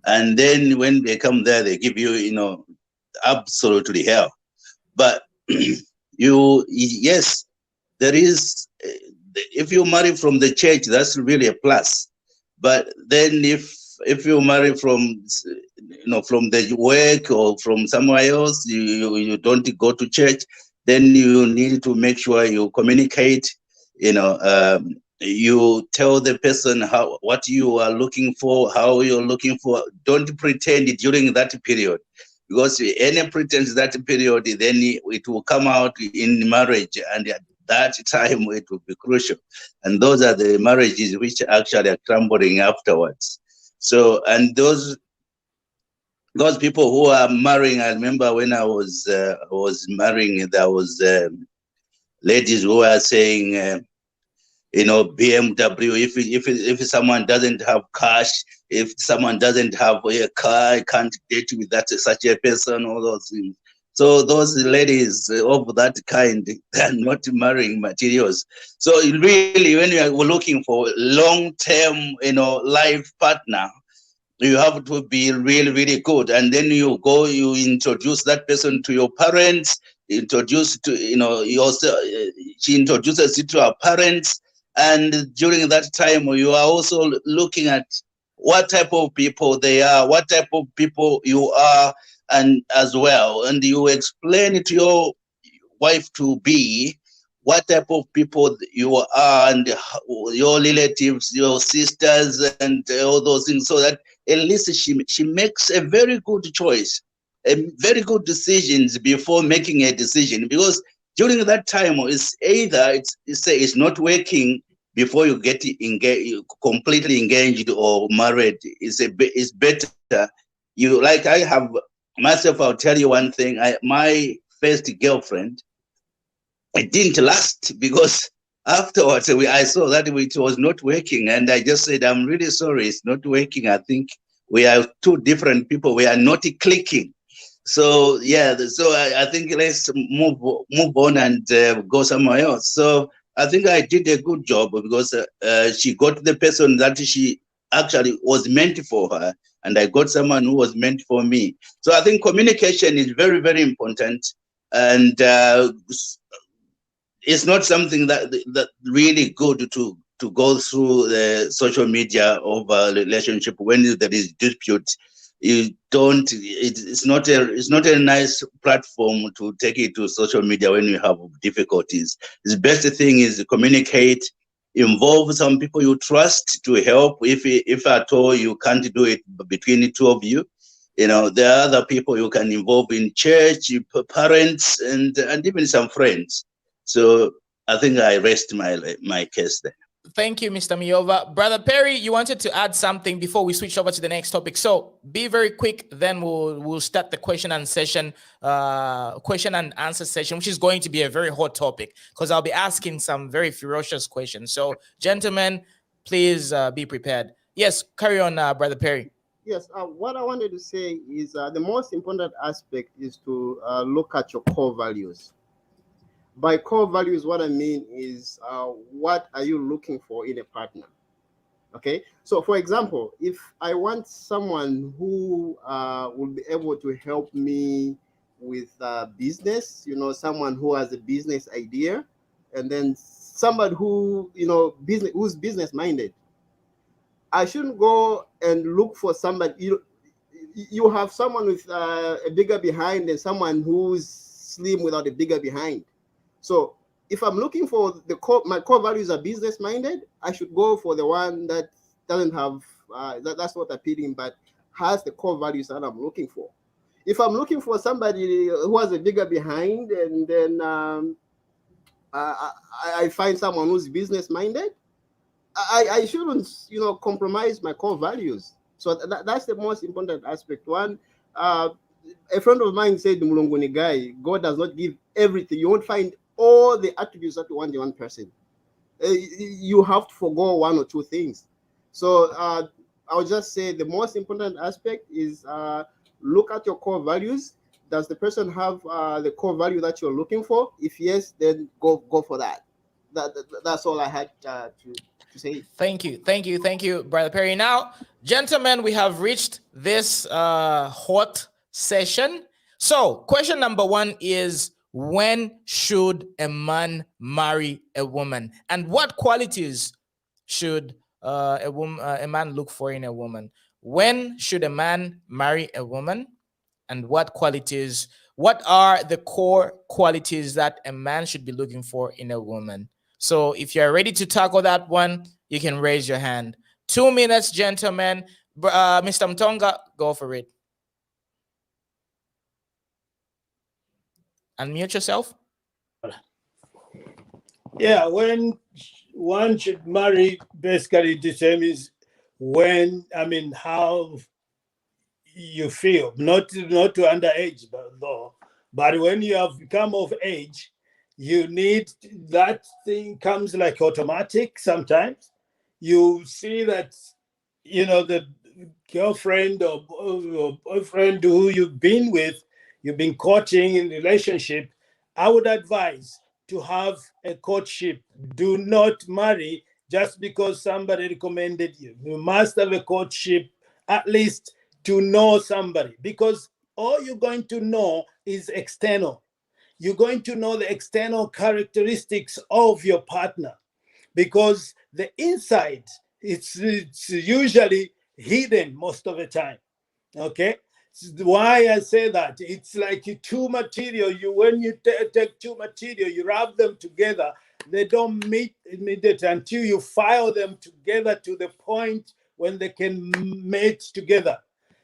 S7: And then when they come there, they give you, absolutely hell. But yes, there is, if you marry from the church, that's really a plus. But then if you marry from, from the work or from somewhere else, you don't go to church, then you need to make sure you communicate, you tell the person what you are looking for, how you're looking for. Don't pretend during that period, because any pretense that period, then it will come out in marriage, and at that time it will be crucial. And those are the marriages which actually are crumbling afterwards. So, and those people who are marrying, I remember when I was marrying, there was ladies who were saying, BMW, if someone doesn't have cash, if someone doesn't have a car, I can't date with such a person, all those things. So those ladies of that kind, they're not marrying materials. So really, when you are looking for long-term, life partner, you have to be really, really good. And then you introduce that person to your parents, she introduces you to her parents. And during that time, you are also looking at what type of people they are, what type of people you are, and as well. And you explain to your wife to be what type of people you are, and your relatives, your sisters, and all those things, so that at least she makes a very good choice, a very good decisions before making a decision. Because during that time, it's either it's not working before you get completely engaged or married. It's better. I have myself, I'll tell you one thing. My first girlfriend, it didn't last, because afterwards I saw that it was not working, and I just said, I'm really sorry, it's not working. I think we are two different people. We are not clicking. So yeah, I think let's move on and go somewhere else. So I think I did a good job, because she got the person that she actually was meant for her, and I got someone who was meant for me. So I think communication is very, very important, and it's not something that really good to go through the social media of a relationship. When there is dispute, it's not a nice platform to take it to social media when you have difficulties. The best thing is to communicate, involve some people you trust to help. If at all you can't do it between the two of you, there are other people you can involve in church, parents, and even some friends. So I think I rest my case there.
S1: Thank you, Mr. Miova. Brother Perry, you wanted to add something before we switch over to the next topic. So be very quick, then we'll start the question and answer session, which is going to be a very hot topic, because I'll be asking some very ferocious questions. So gentlemen, please be prepared. Yes, carry on, Brother Perry.
S5: Yes, what I wanted to say is the most important aspect is to look at your core values. By core values, what I mean is what are you looking for in a partner? Okay, so for example, if I want someone who will be able to help me with business, someone who has a business idea, and then somebody who, who's business minded, I shouldn't go and look for somebody. You have someone with a bigger behind and someone who's slim without a bigger behind. So if I'm looking for my core values are business minded, I should go for the one that doesn't have that's not appealing, but has the core values that I'm looking for. If I'm looking for somebody who has a bigger behind, and then I find someone who's business minded, I shouldn't compromise my core values. So that's the most important aspect. One, a friend of mine said, "Mulongoni guy, God does not give everything. You won't find all the attributes that you want in one person. You have to forgo one or two things." So I would just say the most important aspect is look at your core values. Does the person have the core value that you're looking for? If yes, then go for that. That's all I had to say.
S1: Thank you, Brother Perry. Now, gentlemen, we have reached this hot session. So, question number 1 is, when should a man marry a woman, and what qualities should a man look for in a woman? When should a man marry a woman, and what are the core qualities that a man should be looking for in a woman? So if you're ready to tackle that one, you can raise your hand. 2 minutes, gentlemen. Mr. Mtonga, go for it. Unmute yourself.
S3: Yeah, when one should marry, basically determines how you feel, not to underage, but when you have come of age, you need, that thing comes like automatic sometimes. You see that, the girlfriend or boyfriend who you've been courting in relationship, I would advise to have a courtship. Do not marry just because somebody recommended you. You must have a courtship, at least to know somebody, because all you're going to know is external. You're going to know the external characteristics of your partner, because the inside, it's usually hidden most of the time. Okay, why I say that, it's like two material. When you take two material, you rub them together, they don't meet immediately until you file them together to the point when they can mate together.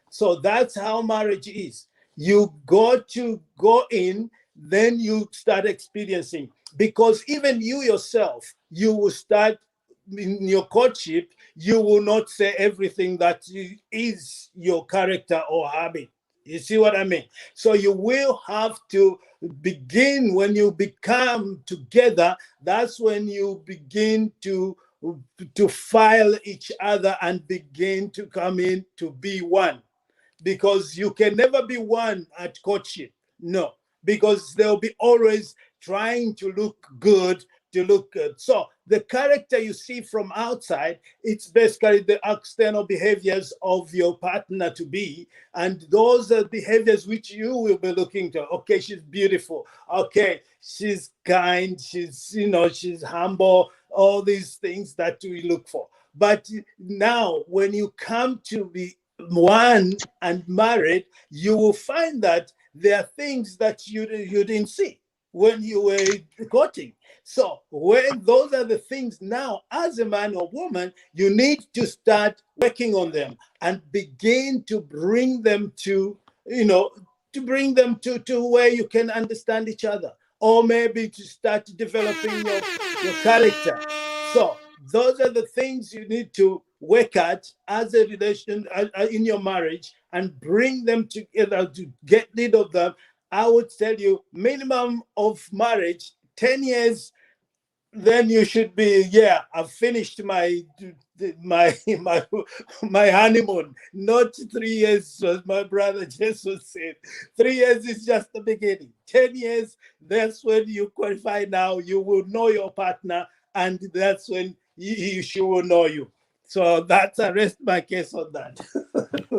S3: So that's how marriage is. You got to go in, then you start experiencing, because even you yourself, you will start in your courtship, you will not say everything that is your character or habit. You see what I mean? So you will have to begin, when you become together, that's when you begin to file each other and begin to come in to be one. Because you can never be one at courtship. No, because they'll be always trying to look good, So the character you see from outside, it's basically the external behaviors of your partner to be. And those are behaviors which you will be looking to. Okay, she's beautiful. Okay, she's kind. She's humble. All these things that we look for. But now when you come to be one and married, you will find that there are things that you didn't see when you were courting. So when those are the things now, as a man or woman, you need to start working on them and begin to bring them to where you can understand each other, or maybe to start developing your character. So those are the things you need to work at as a relation in your marriage, and bring them together to get rid of them. I would tell you, minimum of marriage, 10 years, then you should be, I've finished my honeymoon. Not 3 years, as my brother Jesus said. 3 years is just the beginning. 10 years, that's when you qualify. Now you will know your partner, and that's when she will know you. So that's, I rest my case on that.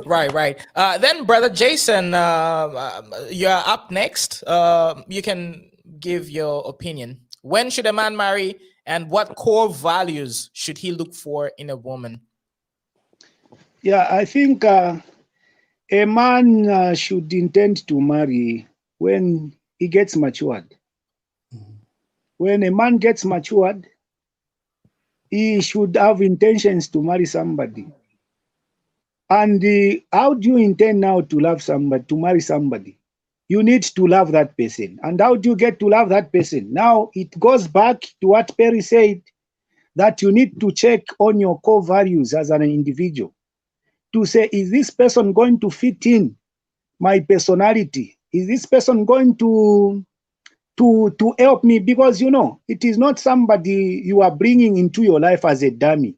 S1: Right. Then, Brother Jason, you're up next. You can give your opinion. When should a man marry, and what core values should he look for in a woman?
S2: Yeah, I think a man should intend to marry when he gets matured. When a man gets matured, he should have intentions to marry somebody. And how do you intend now to love somebody, to marry somebody? You need to love that person. And how do you get to love that person? Now, it goes back to what Perry said, that you need to check on your core values as an individual to say, is this person going to fit in my personality? Is this person going to help me? Because, it is not somebody you are bringing into your life as a dummy,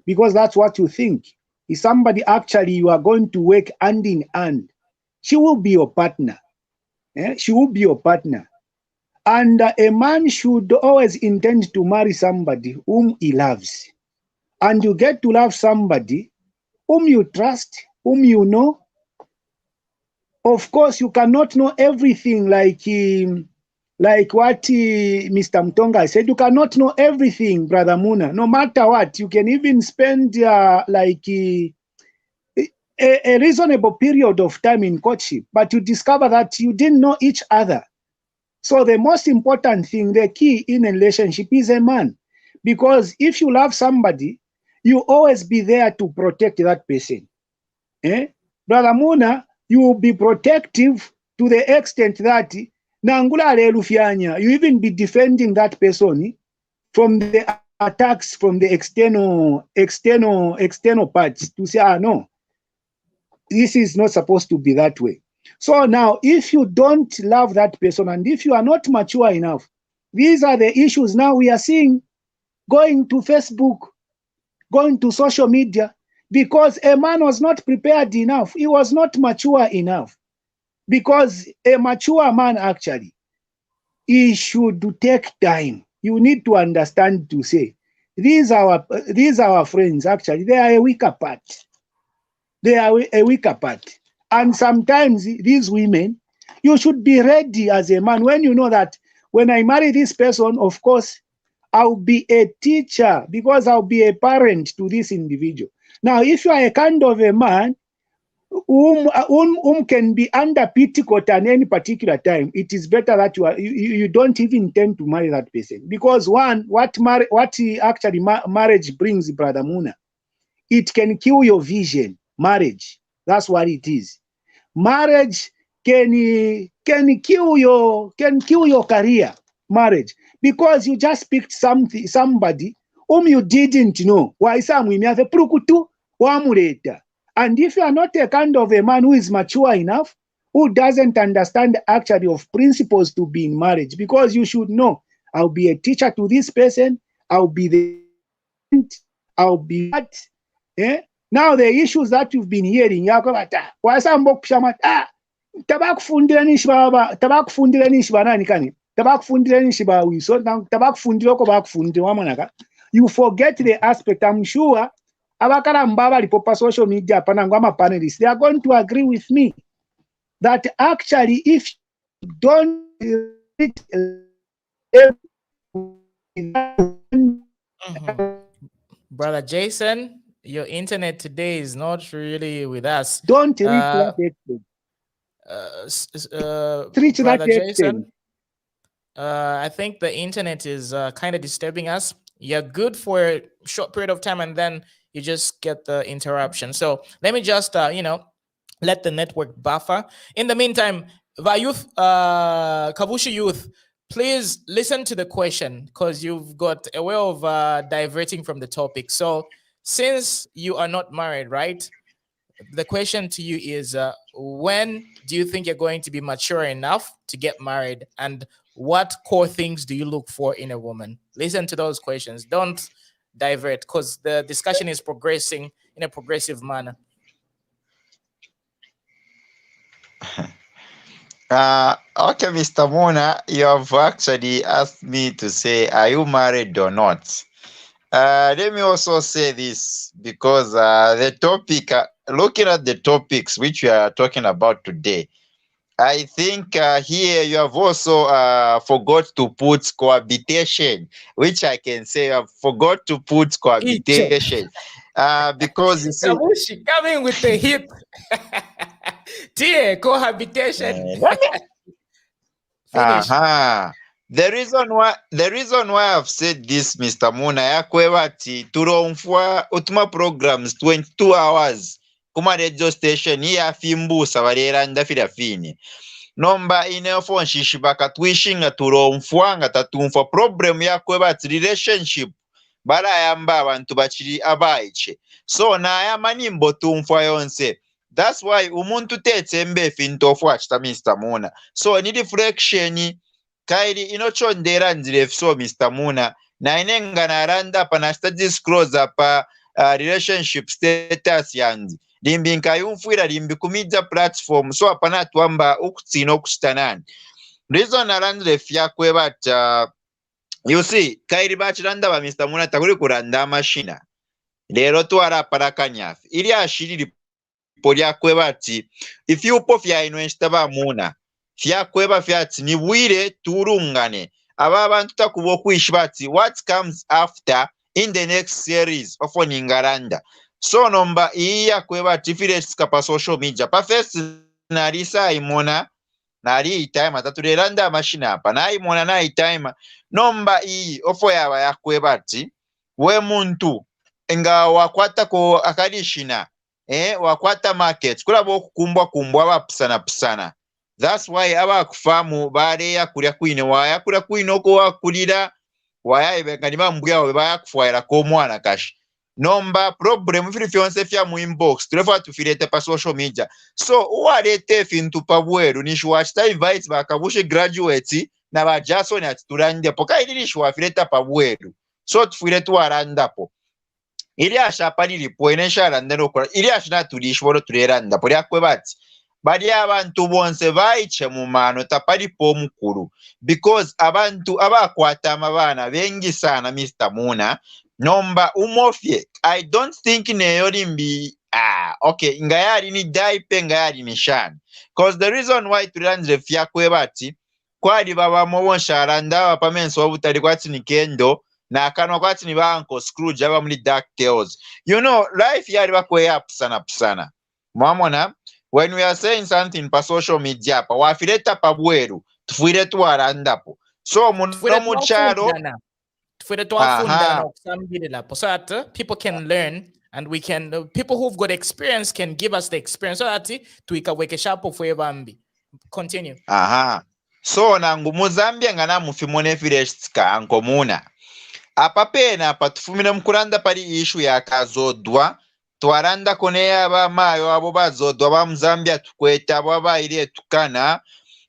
S2: because that's what you think. is somebody actually you are going to work hand in hand. She will be your partner. She will be your partner. And a man should always intend to marry somebody whom he loves. And you get to love somebody whom you trust, whom you know. Of course, you cannot know everything like what Mr. Mtonga said. You cannot know everything, Brother Muna. No matter what, you can even spend a reasonable period of time in courtship, but you discover that you didn't know each other. So the most important thing, the key in a relationship is a man. Because if you love somebody, you always be there to protect that person. Brother Muna, you will be protective to the extent that you even be defending that person from the attacks from the external parts to say, no, this is not supposed to be that way. So now, if you don't love that person and if you are not mature enough, these are the issues now we are seeing going to Facebook, going to social media, because a man was not prepared enough. He was not mature enough. Because a mature man, actually, he should take time. You need to understand to say, these are our friends, actually, they are a weaker part. They are a weaker part. And sometimes these women, you should be ready as a man when you know that when I marry this person, of course, I'll be a teacher because I'll be a parent to this individual. Now, if you are a kind of a man whom can be under petticoat at any particular time, it is better that you don't even intend to marry that person. Because one, what actually marriage brings, Brother Muna, it can kill your vision. Marriage, that's what it is. Marriage can kill your career. Marriage, because you just picked somebody whom you didn't know. And if you are not a kind of a man who is mature enough, who doesn't understand actually of principles to be in marriage, because you should know, I'll be a teacher to this person, I'll be I'll be what? Now the issues that you've been hearing, you forget the aspect. I'm sure social media panelists, they are going to agree with me that actually if you don't
S1: Brother Jason, your internet today is not really with us.
S2: Don't reach that extent. Reach
S1: Brother
S2: that
S1: Jason,
S2: extent.
S1: I think the internet is kind of disturbing us. You're good for a short period of time and then you just get the interruption. So let me just, let the network buffer. In the meantime, Vayuth, Kavushi Youth, please listen to the question because you've got a way of diverting from the topic. So since you are not married, right? The question to you is, when do you think you're going to be mature enough to get married? And what core things do you look for in a woman? Listen to those questions. Don't divert because the discussion is progressing in a progressive manner.
S8: Okay, Mr. Muna, you have actually asked me to say, are you married or not? Let me also say this because the topic, looking at the topics which we are talking about today, I think here you have also forgot to put cohabitation, which I can say you have forgot to put cohabitation. Because you see,
S1: Kabushi coming with the hip. Cohabitation. Finish.
S8: The reason why I've said this, Mr. Muna, yakwewati turomfwa utuma programs 22 hours kuma radio station iya fimbusa valera ndafira fini nomba inefo nshishibaka twishinga turomfwa nga tatumfwa problem yakwewati relationship bala yamba abantu bachiri abaiche so na yamanimbo tumfwa yonse. That's why umuntu tetse mbefi ntofwa chita Mr. Muna. So ni reflection kairi inochondera nzirefu so Mr. Muna na inenga naranda pa na studies close apa relationship status yanzi limbi nkayumfuira limbi kumidza platform so apana twamba ukutsina okuchitanani reason alandre fyakwe but you see kairi bachiranda ba Mr. Muna takuri kuranda mashina lero twara parakanyafi ili ashiriri polyakwe bati if you po fya inwesta ba Muna fyakwe ba fyati ni bwire turungane aba abantu takubo kwishi bati what comes after in the next series of Ningaranda. So nomba iya kweba tifires kapa social media. Pa first narisa imona nari itaima taturelanda mashina hapa na imona na itaima nomba iyi ofo yawa ya kwebati we muntu nga wakwata ko akadishina wakwata market kula boku kumbwa bapusana pusana. That's why aba kufamu bare ya kulia kwine waya kulia kwine oko wakulira waya ibenga nima mbya we baya kufuaira ko mwana kashi nomba problem fili fyonse fya mu inbox tulefa tufilete pa social media so uwalete fintu pa bweru nishwachita invite bakabushe graduates na ba Jason ati turande poka ili nishwafileta pa bweru so tufile tuwaranda po ili ashapa lilipo enesha randero kwa ili ashina tulishworo tuleranda po lyakwe bati bali abantu bonse bayiche mu mano tapalipo mukuru because abantu abakwata amabana bengi sana Mr. Muna nomba umofye I don't think neyo limbi okay ngayari ni daipe ngayari ni shani cause the reason why tulandre fyakwe bati kwali baba mobonsha randa wapamenso wabutali kwati ni kendo na akanwa kwati ni ba Uncle Scrooge aba muri Dark Tales. You know life yari bakwe up sana pusana mwamona. When we are saying something pa social media pa wafileta pa bweru tufuire tuwarandapo so muno mucharo
S1: tufuire tuwafundana okusambirira po so that people can learn and we can people who've got experience can give us the experience so that tuikawekeshapo fwe bambi. Continue.
S8: So nangu mu Zambia ngana mufimone filestika Uncle Muna apa pena pa tufumine mkuranda pali issue ya kazodwa twaranda kone aba mayo abo bazodwa ba Mzambia tukweta abo baire tukana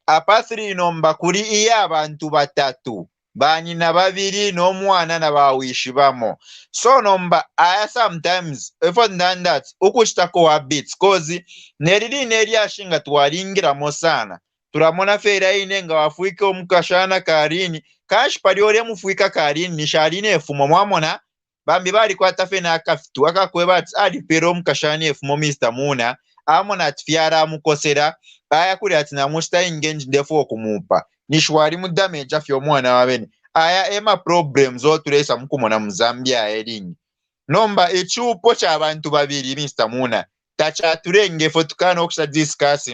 S8: apathri nomba kuri iya abantu batatu banyina babiri no mwana na bawishi bamo so nomba aya sometimes if that ukushitako wa bits cause neri ashinga twaringira mosana turamona fera ine nga wafuike omukashana karini kashi paliore mufuika karini nishaline efumo mwamona bambi bali kwata fena akafitu akakweba ati ali pero mukashani efumo Mr. Muna amona atfyara mukosera aya kuri ati namushita engage ndefo okumupa nishwari mu damage afyo mwana wabene aya ema problems otulesa mukumona mu Zambia elingi nomba echupo cha abantu babiri Mr. Muna tacha turenge fo tukana okusha discuss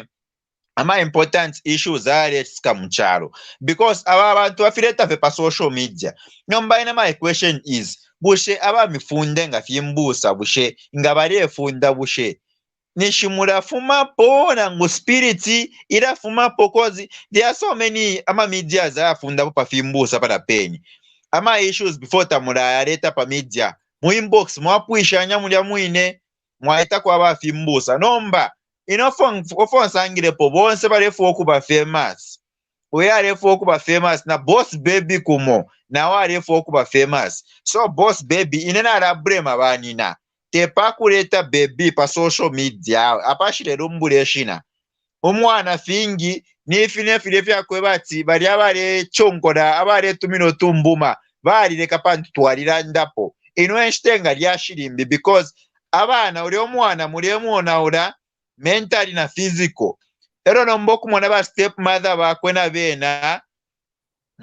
S8: ama important issues are tsika mucharo because aba abantu bafileta fe pa social media nomba ina my question is bushe aba mifunde nga fyimbusa bushe nga bali funda bushe nishimura fuma po na ngu spirit ila fuma po cause there are so many ama media za funda pa fyimbusa pa penyi ama issues before tamura yareta pa media mu inbox mwapuisha nyamulya mwine mwaita kwa ba fyimbusa nomba ofon sangire po bonse balefu okuba famous we alefu okuba famous na boss baby kumo na walefu okuba famous so boss baby inena alabrema banina tepa kuleta baby pa social media apashire lumbuleshina omwana fingi nifine filefya kwebati bali abale chonkoda abale tumino tumbuma bali leka pantu twalira ndapo inwenshtenga lyashirimbi because abana uli omwana muliemwona ula mentally na physical ero nomboku mwana ba stepmother bakwena bena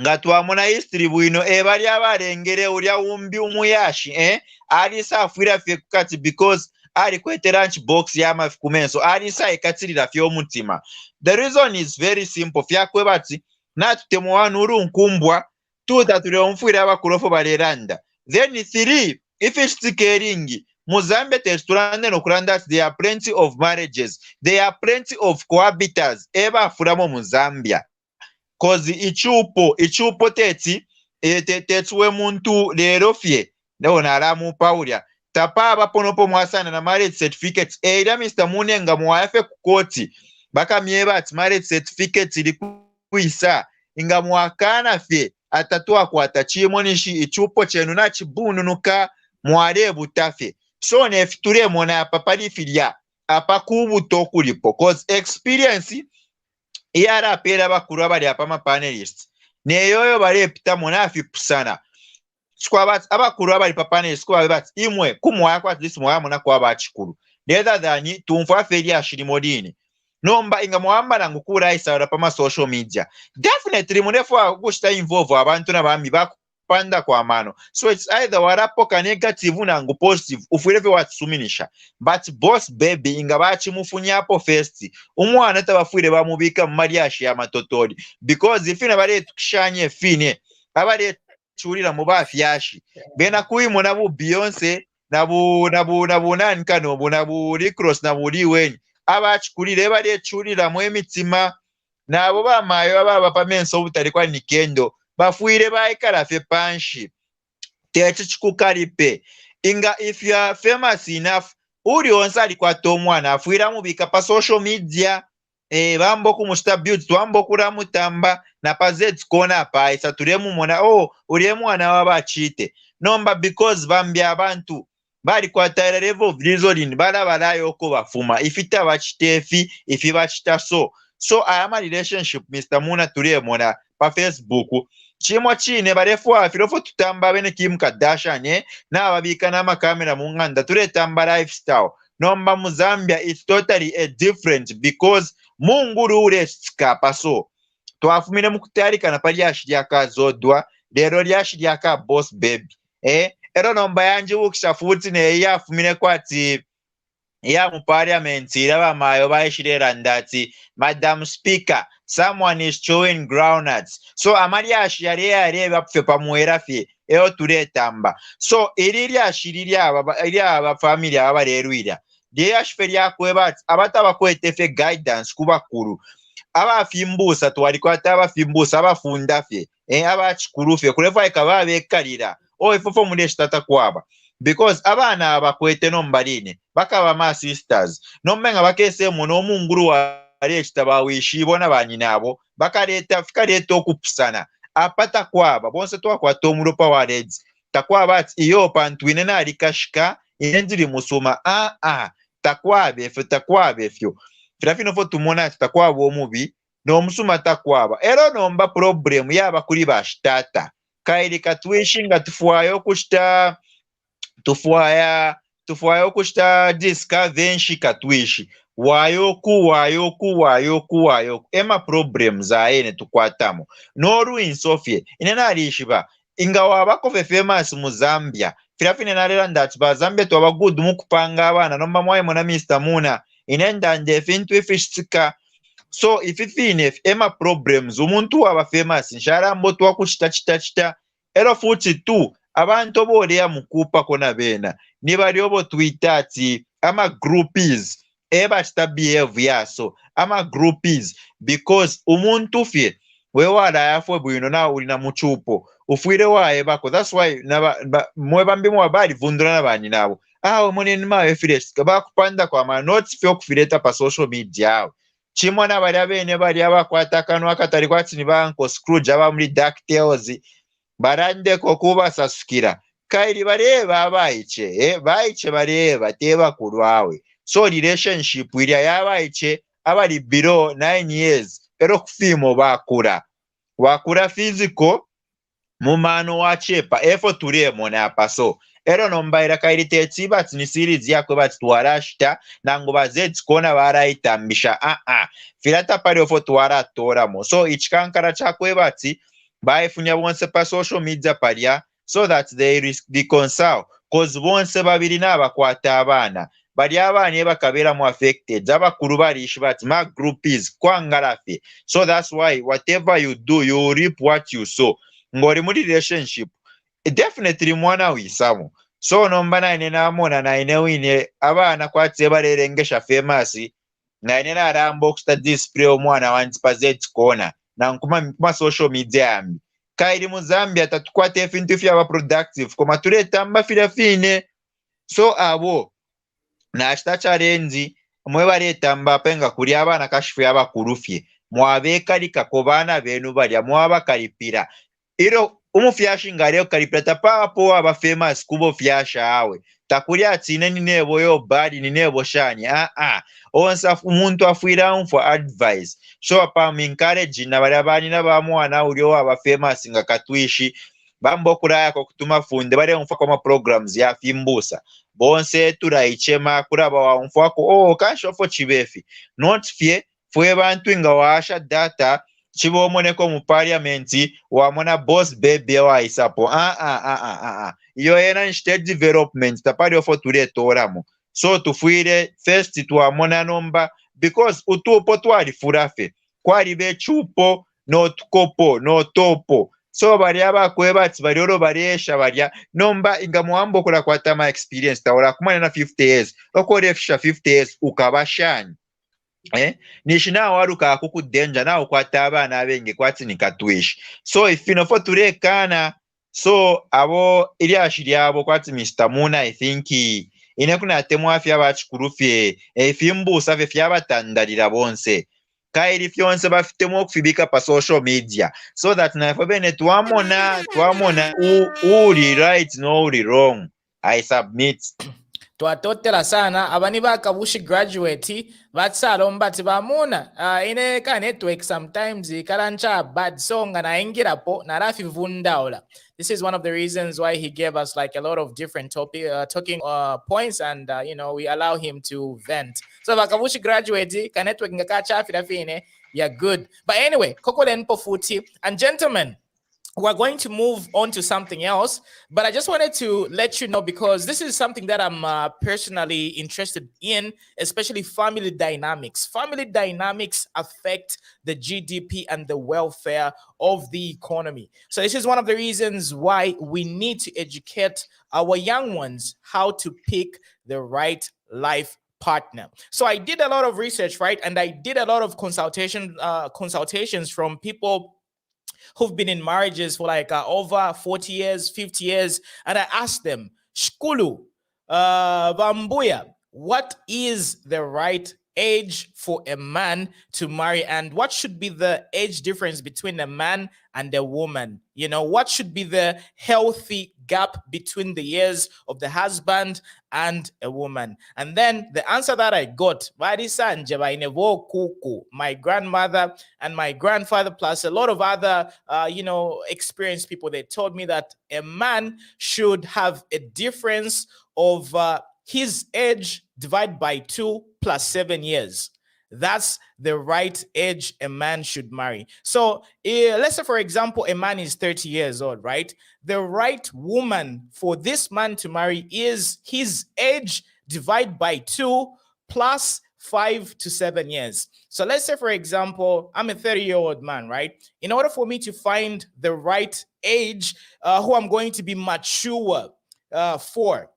S8: nga twamona history bwino bali abalengere ulya umbi umuyashi ali safwira fye kukati because ali kwete lunch box ya mafikumenso ali sa ekatirira fye omutima. The reason is very simple fyakwe bati natutemu wanuru nkumbwa tutatule omfwira abakulofo baleranda then 3 if it's caring Muzambe testurande no kuranda there are plenty of marriages there are plenty of cohabitants eba furamo Muzambia cause ichupo teti tetwe muntu lero fye leo nalamu paulia tapa baponopo mwasana na marriage certificates ila Mr. Munenga mwafe kukoti baka mieba ati marriage certificates ili kuisa inga mwakana fye atatua kwa tachie monishi ichupo chenu na chibunu nuka mware butafe so nefiture mona apa palifilia apa kubuto kulipo cause experience iyara pera bakuru abali apa ma panelists neyoyo balepita mona afipusana squabat abakuru abali pa panelists kwa bat imwe kumwa kwa this mwa mona kwa bachikuru rather than tumfa feri ashirimodini nomba inga muamba na ngukura isa pa ma social media definitely munefu akushita involve abantu nabami bakupanda kwa mano so it's either warapoka negative na ngu positive ufireve watsuminisha but boss baby inga bachi mufunyapo first umwana tabafwire bamubika mu mariashi ya matotori because ifina bale tukishanye fine abale churira mu bafyashi bena kuimo na bu Beyonce na bu nani kano bu na bu Recross na bu Liwen abachikulire bale churira mu emitima nabo bamayo ababa pamenso butari kwa nikendo bafwire baikara fe panshi techi chikukaripe inga if you are famous enough uri onsali kwa tomwana afwira mubika pa social media bambo kumushita beauty twambo kura mutamba na pazeti kona pa isa turemu mona uri mwana wabachite nomba because bambya abantu bali kwa tire level of reasoning bala yoko bafuma ifita bachitefi ifi bachita so I am a relationship Mr. Muna turemona pa Facebook chimwa chine barefu afirofo tutamba bene Kim Kardashian na ababika na makamera mu nganda turetamba lifestyle nomba mu Zambia it's totally a different because munguru uresika paso twafumire mukutarika na pali ashirya zodwa lero lyashirya ka boss baby ero nomba yanje ukisha futi ne yafumire kwati ya mu parliament iraba mayo bayishirera ndati Madam Speaker someone is showing groundnuts so amali ashirya bapfe pamuera fi eo turetamba so iriya aba family aba lerwira deyashferya kweba abata bakwetefe guidance kubakuru abafimbusa twalikwata abafimbusa abafunda fe abachikuru fe kurefa ikaba bekalira ifofo muleshi tata kwaba because abana abakwete nombaline bakaba ma sisters nommenga bakese muno munguru wali ekitabawishi bona banyinabo bakaleta okupusana apata kwaba bonse twakwata omulopa wa reds takwaba ati iyo pantwine nalikashika injiri musoma takwabe fyo firafino fo tumona takwaba omubi n'omusuma takwaba ero nomba problem yaba kuri bashitata kairi katwishinga tufuayo kushta discavenshi katwishi wayoku ema problem zaene tukwatamo noru insofie inena alishiba inga wabako fe famous mu Zambia firafine nalela ndati ba Zambia to abagood mukupanga abana nomba mwaye mona Mr. Muna inenda ndefintu ifishika so ififine ema problems umuntu waba famous nsharambo twakuchita ero futi tu abantu bole ya mukupa kona bena nibali obo twita ati ama groupies chita behave yaso ama groupies because umuntu fye wewala yafwe bwino na ulina muchupo ufwire wae bako that's why mwebambi mwabali vundura na bani nabo moneni mawe files bakupanda kwa ma notes fyo kufileta pa social media chimona bali abene bali abakwataka akatari kwati ni banko Scrooge aba muri Dark Tales barande kokuba sasukira kairi bareba abayiche bareba teba kulwawe so relationship iri yabayiche abali below 9 years ero kufimo wakura physical mumano wachepa efo turemo na paso ero nombaira kairi tetsiba ni series yakwe batwarashita nango bazeti kona barayitambisha filata pali ofo twaratoramo so ichikankara chakwe bati baifunya bonse pa social media palia so that they reconcile cause bonse babiri nabakwata abana bali abana bakabera mu affected abakuru barishi bati ma groupies kwangarafe so that's why whatever you do you reap what you sow ngori muri relationship definitely mwana wisamo so nomba naine namona naine wine abana kwatse barerengesha famous naine narambo kusta display omwana wanzipazeti kona na kuma social media yambi kairi mu Zambia tatukwate fintu fyaba productive koma tuletamba filafine so abo na ashita challenge mwe baletamba penga kuri abana kashifu yaba kurufye mwabeka likakobana benu balya mwabakalipira iro umufyashi ngaleo kalipeta papo aba famous kubo fyasha awe takuri ati nini nebo yo badi ni nebo shani onsa umuntu afwira for advice so apa encourage na barabani na bamwana ulio aba famous ngakatwishi bambo kuraya ko kutuma funde bare umfa kwa programs ya fimbusa bonse turaichema kuraba wa umfa ko kashofo chibefi not fie fwe bantu nga washa data chibomone mu parliament wamona boss baby wa isapo iyo ena state development tapari ofo tuletoramo so tufuire first tuamona nomba because utupo twali furafe kwali bechupo no tukopo no topo so bali abakwebati baliolo baliesha balya nomba inga muambo kola kwa tama experience tawala kumana na 50 years okolefisha 50 years ukabashani nishina waruka kuku danger na ukwata abana abenge kwati nikatwishi so ifino fo turekana so abo ili ashiri abo kwati Mr. Muna I think ine kuna temu afya bachikurufye ifimbusa fe fyabatandalira bonse kairi fyonse bafitemu okufibika pa social media so that na fobene twamona uli right no uli wrong I submit.
S1: Twatotela sana abani bakabushi graduate batsalomba tibamuna ine ka network sometimes ikalancha bad song na ingirapo na rafi vundaula. This is one of the reasons why he gave us like a lot of different talking points and we allow him to vent. So bakabushi graduate ka network ngakacha afirafine yeah good. But anyway, kokolen pofuti and gentlemen, we're going to move on to something else, but I just wanted to let you know because this is something that I'm personally interested in, especially family dynamics. Family dynamics affect the GDP and the welfare of the economy. So this is one of the reasons why we need to educate our young ones how to pick the right life partner. So I did a lot of research, right? And I did a lot of consultations from people who've been in marriages for like over 40 years, 50 years. And I asked them, Shkulu, Bambuya, what is the right age for a man to marry? And what should be the age difference between a man and a woman? What should be the healthy gap between the years of the husband and a woman? And then the answer that I got, my grandmother and my grandfather, plus a lot of other, experienced people, they told me that a man should have a difference of his age divided by 2 plus 7 years. That's the right age a man should marry. So let's say, for example, a man is 30 years old, right? The right woman for this man to marry is his age divided by 2 plus 5 to 7 years. So let's say, for example, I'm a 30-year-old man, right? In order for me to find the right age who I'm going to be mature for,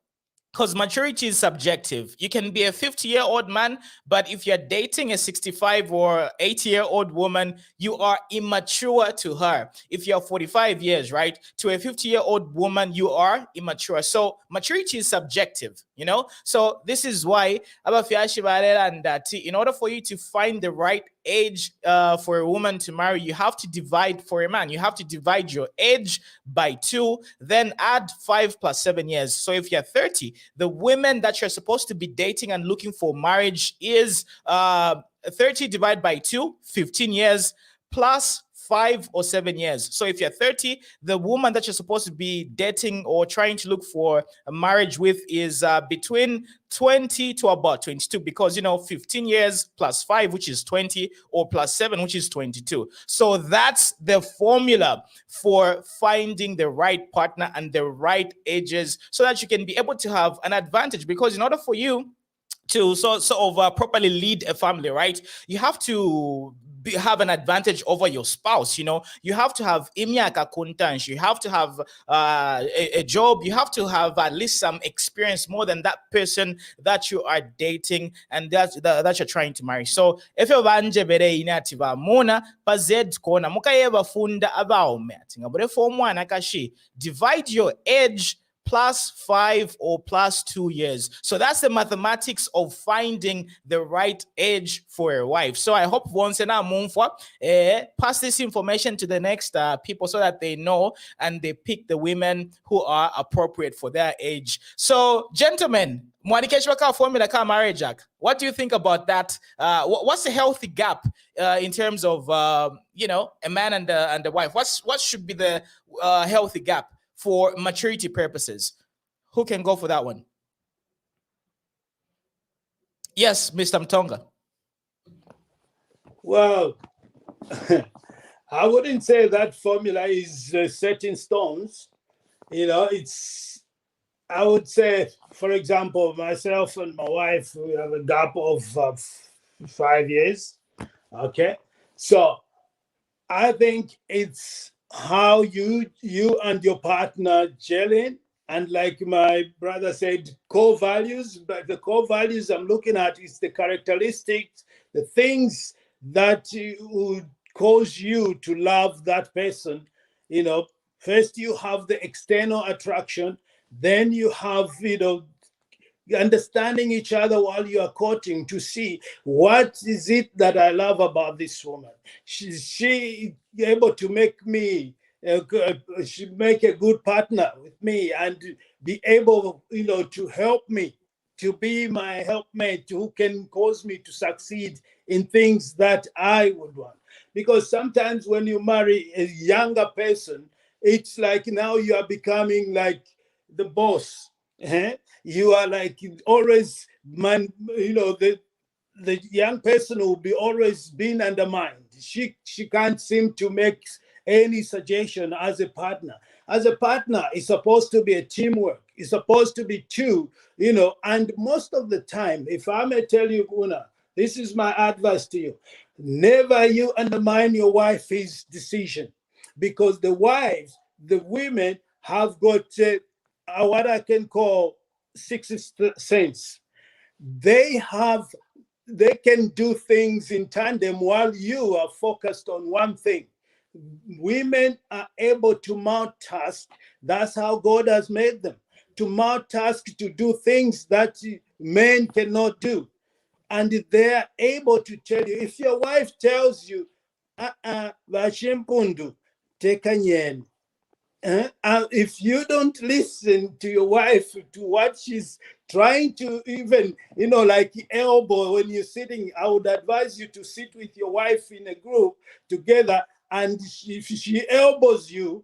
S1: because maturity is subjective. You can be a 50-year-old man, but if you're dating a 65 or 80-year-old woman, you are immature to her. If you're 45 years, right, to a 50-year-old woman, you are immature. So maturity is subjective, So this is why, in order for you to find the right age for a woman to marry, you have to divide, for a man, you have to divide your age by 2, then add 5 plus 7 years. So if you're 30, the women that you're supposed to be dating and looking for marriage is 30 divided by 2, 15 years, plus 5 or 7 years. So if you're 30, the woman that you're supposed to be dating or trying to look for a marriage with is between 20 to about 22, because 15 years plus 5, which is 20, or plus 7, which is 22. So that's the formula for finding the right partner and the right ages, so that you can be able to have an advantage. Because in order for you to properly lead a family, right, you have to have an advantage over your spouse. You have to have imiaka kuntansh, you have to have a job, you have to have at least some experience more than that person that you are dating and that you're trying to marry. So if you're bere inativa mona pazed kona mukayeba funda abaume atingabure form 1 akashi divide your age +5 or +2 years. So that's the mathematics of finding the right age for a wife. So I hope once in a month, pass this information to the next people so that they know and they pick the women who are appropriate for their age. So, gentlemen, formula marriage, Jack. What do you think about that? What's the healthy gap in terms of you know, a man and the wife? What should be the healthy gap for maturity purposes? Who can go for that one? Yes, Mr. Mtonga.
S3: Well, I wouldn't say that formula is set in stones. You know, I would say, for example, myself and my wife, we have a gap of 5 years. Okay. So I think it's how you and your partner gelling, and like my brother said, core values. But the core values I'm looking at is the characteristics, the things that would cause you to love that person. You know, first you have the external attraction, then you have, you know, understanding each other while you are courting to see what is it that I love about this woman. She able to make me she make a good partner with me and be able, you know, to help me, to be my helpmate who can cause me to succeed in things that I would want. Because sometimes when you marry a younger person, it's like now you are becoming like the boss. You are like always, man, you know, the young person will be always being undermined. She can't seem to make any suggestion as a partner. As a partner, it's supposed to be a teamwork. It's supposed to be two, you know, and most of the time, if I may tell you, Una, this is my advice to you. Never you undermine your wife's decision, because the wives, the women have got what I can call sixth sense. They can do things in tandem while you are focused on one thing. Women are able to multitask. That's how God has made them, to multitask, to do things that men cannot do. And they are able to tell you, if your wife tells you, vashimpundu, tekanyen. If you don't listen to your wife, to what she's trying to even, you know, like elbow when you're sitting, I would advise you to sit with your wife in a group together, and if she elbows you,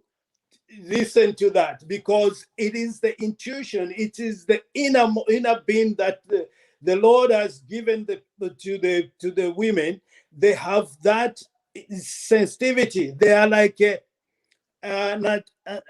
S3: listen to that, because it is the intuition, it is the inner being that the Lord has given to the women. They have that sensitivity. They are like an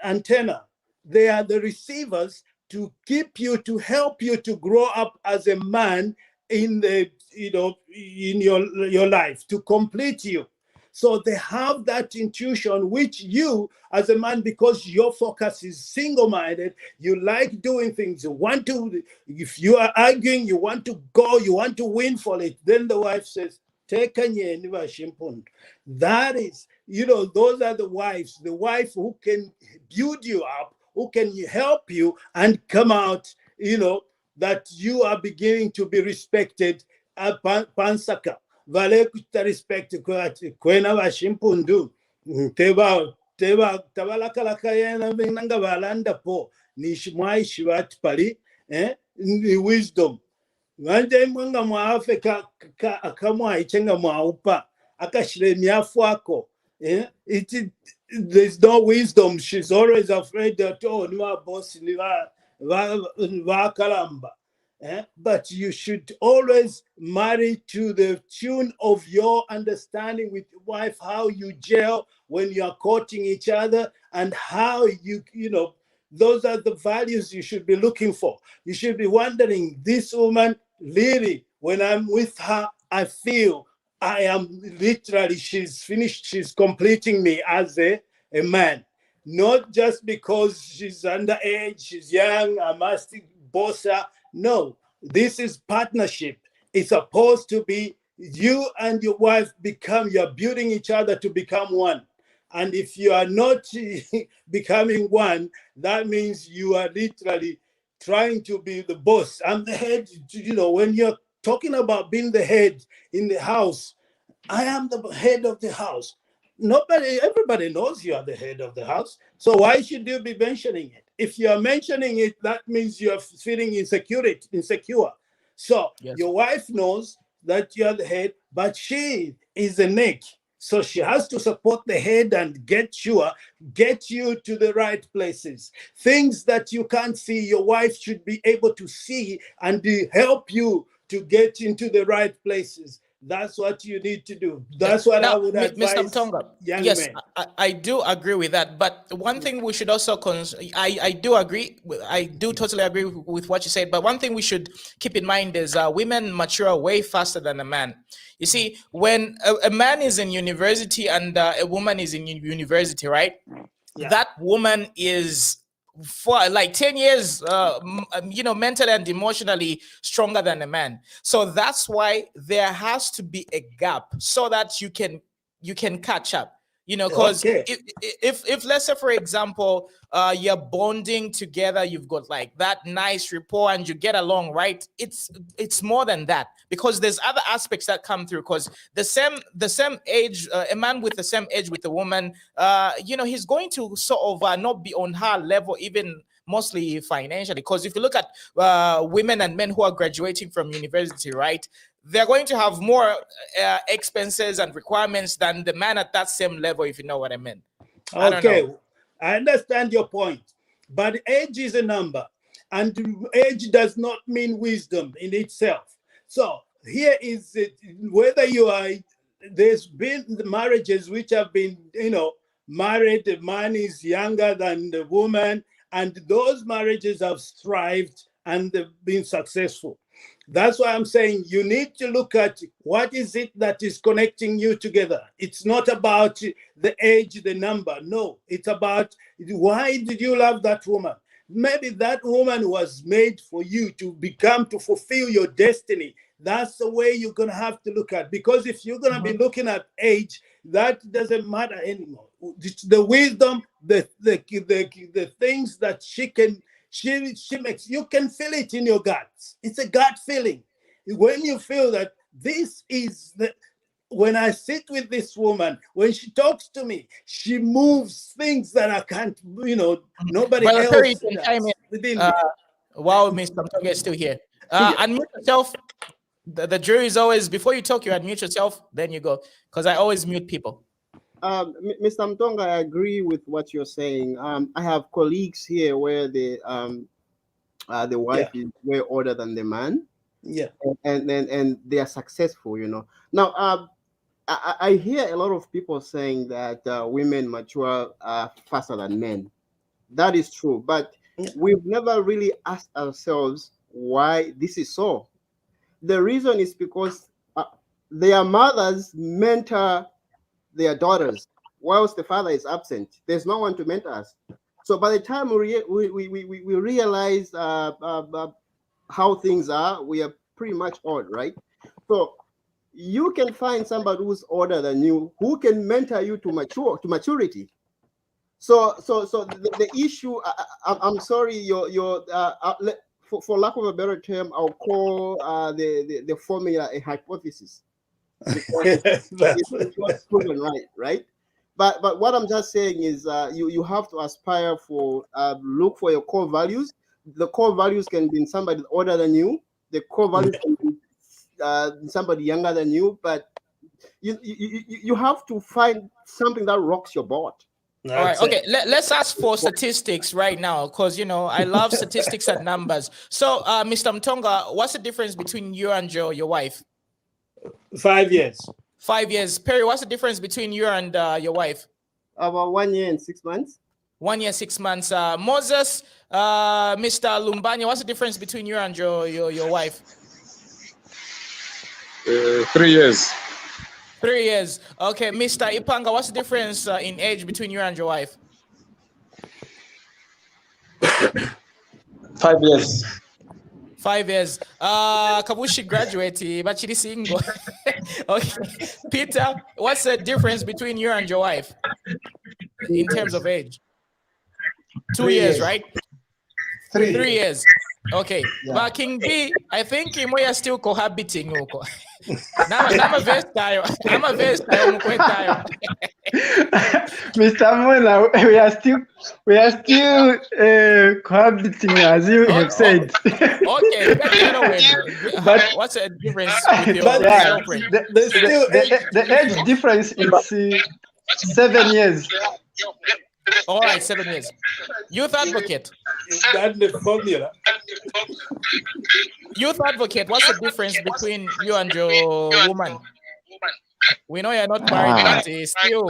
S3: antenna. They are the receivers to keep you, to help you to grow up as a man in the, you know, in your life, to complete you. So they have that intuition, which you as a man, because your focus is single-minded, you like doing things, you want to, if you are arguing, you want to go, you want to win for it. Then the wife says, that is, you know, those are the wives, the wife who can build you up, who can help you and come out, you know, that you are beginning to be respected at Pansaka. Vale kuta respect kwena vashimpundu teba tabalakalaka yena nanga valanda po nishimai shivat pali wisdom wanje mwanga mwafe akamwa ichenga mwaupa akashire miafu ako there's no wisdom. She's always afraid that, oh, niwa boss niwa kalamba. But you should always marry to the tune of your understanding with your wife, how you gel when you are courting each other, and how you know, those are the values you should be looking for. You should be wondering, this woman, really, when I'm with her, I feel I am literally, she's finished, she's completing me as a man. Not just because she's underage, she's young, I must boss her. No, this is partnership. It's supposed to be you and your wife you're building each other to become one. And if you are not becoming one, that means you are literally trying to be the boss. I'm the head. You know, when you're talking about being the head in the house, I am the head of the house. Everybody knows you are the head of the house. So why should you be mentioning it? If you are mentioning it, that means you are feeling insecure. So
S1: Yes.
S3: your wife knows that you are the head, but she is the neck. So she has to support the head and get you to the right places. Things that you can't see, your wife should be able to see and help you to get into the right places. That's what you need to do. That's what I would advise
S1: Mr. Mtonga,
S3: young
S1: yes,
S3: men.
S1: I do agree with that. But one thing we should also, I do agree, I do totally agree with what you said. But one thing we should keep in mind is women mature way faster than a man. You see, when a man is in university and a woman is in university, right?
S3: Yeah.
S1: That woman is for like 10 years, mentally and emotionally stronger than a man. So that's why there has to be a gap so that you can catch up. Because
S3: Okay.
S1: if let's say, for example, you're bonding together, you've got like that nice rapport and you get along, right? It's more than that, because there's other aspects that come through. Because the same age, a man with the same age with a woman, he's going to sort of not be on her level, even mostly financially. Because if you look at women and men who are graduating from university, right, they're going to have more expenses and requirements than the man at that same level, if you know what I mean.
S3: Okay, I understand your point, but age is a number, and age does not mean wisdom in itself. So here is it, whether you are, there's been the marriages which have been, married, the man is younger than the woman, and those marriages have thrived and they've been successful. That's why I'm saying you need to look at what is it that is connecting you together. It's not about the age, the number. No, it's about why did you love that woman? Maybe that woman was made for you to fulfill your destiny. That's the way you're going to have to look at. Because if you're going to be looking at age, that doesn't matter anymore. It's the wisdom, the things that she makes, you can feel it in your guts. It's a gut feeling. When you feel that this is when I sit with this woman, when she talks to me, she moves things that I can't, nobody
S1: Brother
S3: else
S1: Perry, you can
S3: does
S1: chime in.
S3: within me.
S1: While Mr. Mtonga is still here. Unmute yourself. The jury is always, before you talk, you unmute yourself, then you go. Because I always mute people.
S5: Mr. Mtonga, I agree with what you're saying. I have colleagues here where the wife is way older than the man.
S3: Yeah.
S5: And they are successful, Now, I hear a lot of people saying that women mature faster than men. That is true, but we've never really asked ourselves why this is so. The reason is because their mothers mentor their daughters, whilst the father is absent. There's no one to mentor us. So by the time we realize how things are, we are pretty much old, right? So you can find somebody who's older than you who can mentor you to maturity. So the issue, I'm sorry, for lack of a better term, I'll call the formula a hypothesis. It's not proven right? But what I'm just saying is you have to aspire for, look for your core values. The core values can be in somebody older than you. The core values can be somebody younger than you. But you have to find something that rocks your boat.
S1: All right, okay, let's ask for statistics right now, because, I love statistics and numbers. So, Mr. Mtonga, what's the difference between you and your wife?
S3: 5 years.
S1: 5 years. Perry, what's the difference between you and your wife?
S5: About 1 year and 6 months.
S1: 1 year, 6 months. Moses, Mr. Lumbanya, what's the difference between you and your wife?
S4: 3 years.
S1: 3 years. Okay, Mr. Ipanga, what's the difference in age between you and your wife?
S9: 5 years.
S1: 5 years. Kabushi graduated, but she's single. Okay. Peter, what's the difference between you and your wife? in terms of age? 2 years, right?
S6: 3
S1: 3 years. Okay.
S6: Yeah.
S1: But King B, I think we are still cohabiting. I'm a very style.
S9: Mr. Muna, we are still cohabiting, as you have said.
S1: Okay.
S9: But
S1: what's the difference with your
S9: yeah,
S1: girlfriend?
S9: the age difference is 7 years.
S1: All right, 7 years. Youth advocate.
S3: That's the formula.
S1: Youth advocate, what's the difference between you and your woman? We know you're not married, but still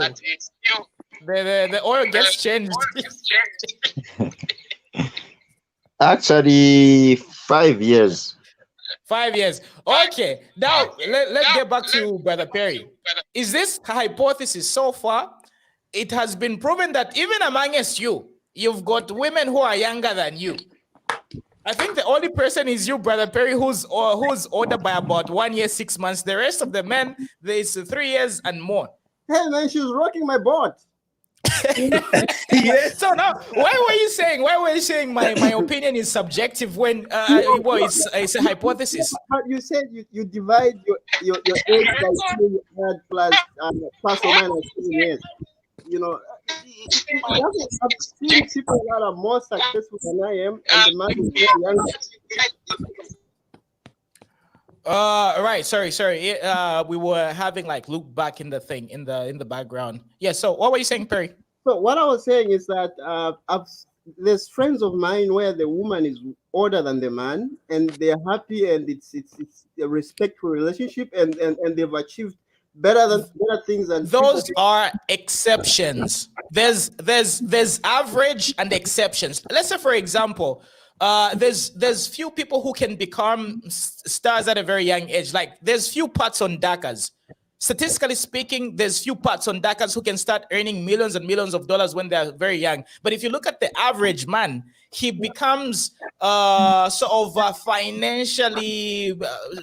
S1: the oil gets changed.
S8: Actually, 5 years.
S1: 5 years. Okay. Now let's get back to Brother Perry. Is this hypothesis so far? It has been proven that even amongst you've got women who are younger than you. I think the only person is you, Brother Perry, who's older by about 1 year, 6 months. The rest of the men, there's 3 years and more.
S5: Hey man, she's rocking my boat.
S3: Yes.
S1: So now, why were you saying my opinion is subjective when well, it's a hypothesis?
S5: But you said you divide your age by 2 years plus or minus 7 years. You know, I've seen people that are more successful than I am, and the man is very young.
S1: Right. Sorry. We were having like look back in the thing in the background. Yeah. So what were you saying, Perry?
S5: So what I was saying is that there's friends of mine where the woman is older than the man, and they're happy, and it's a respectful relationship, and they've achieved better things than
S1: those are exceptions. There's average and exceptions. Let's say, for example, there's few people who can become stars at a very young age. Like there's few parts on Dakas. Statistically speaking, there's few parts on Dakas who can start earning millions and millions of dollars when they're very young. But if you look at the average man, he becomes sort of financially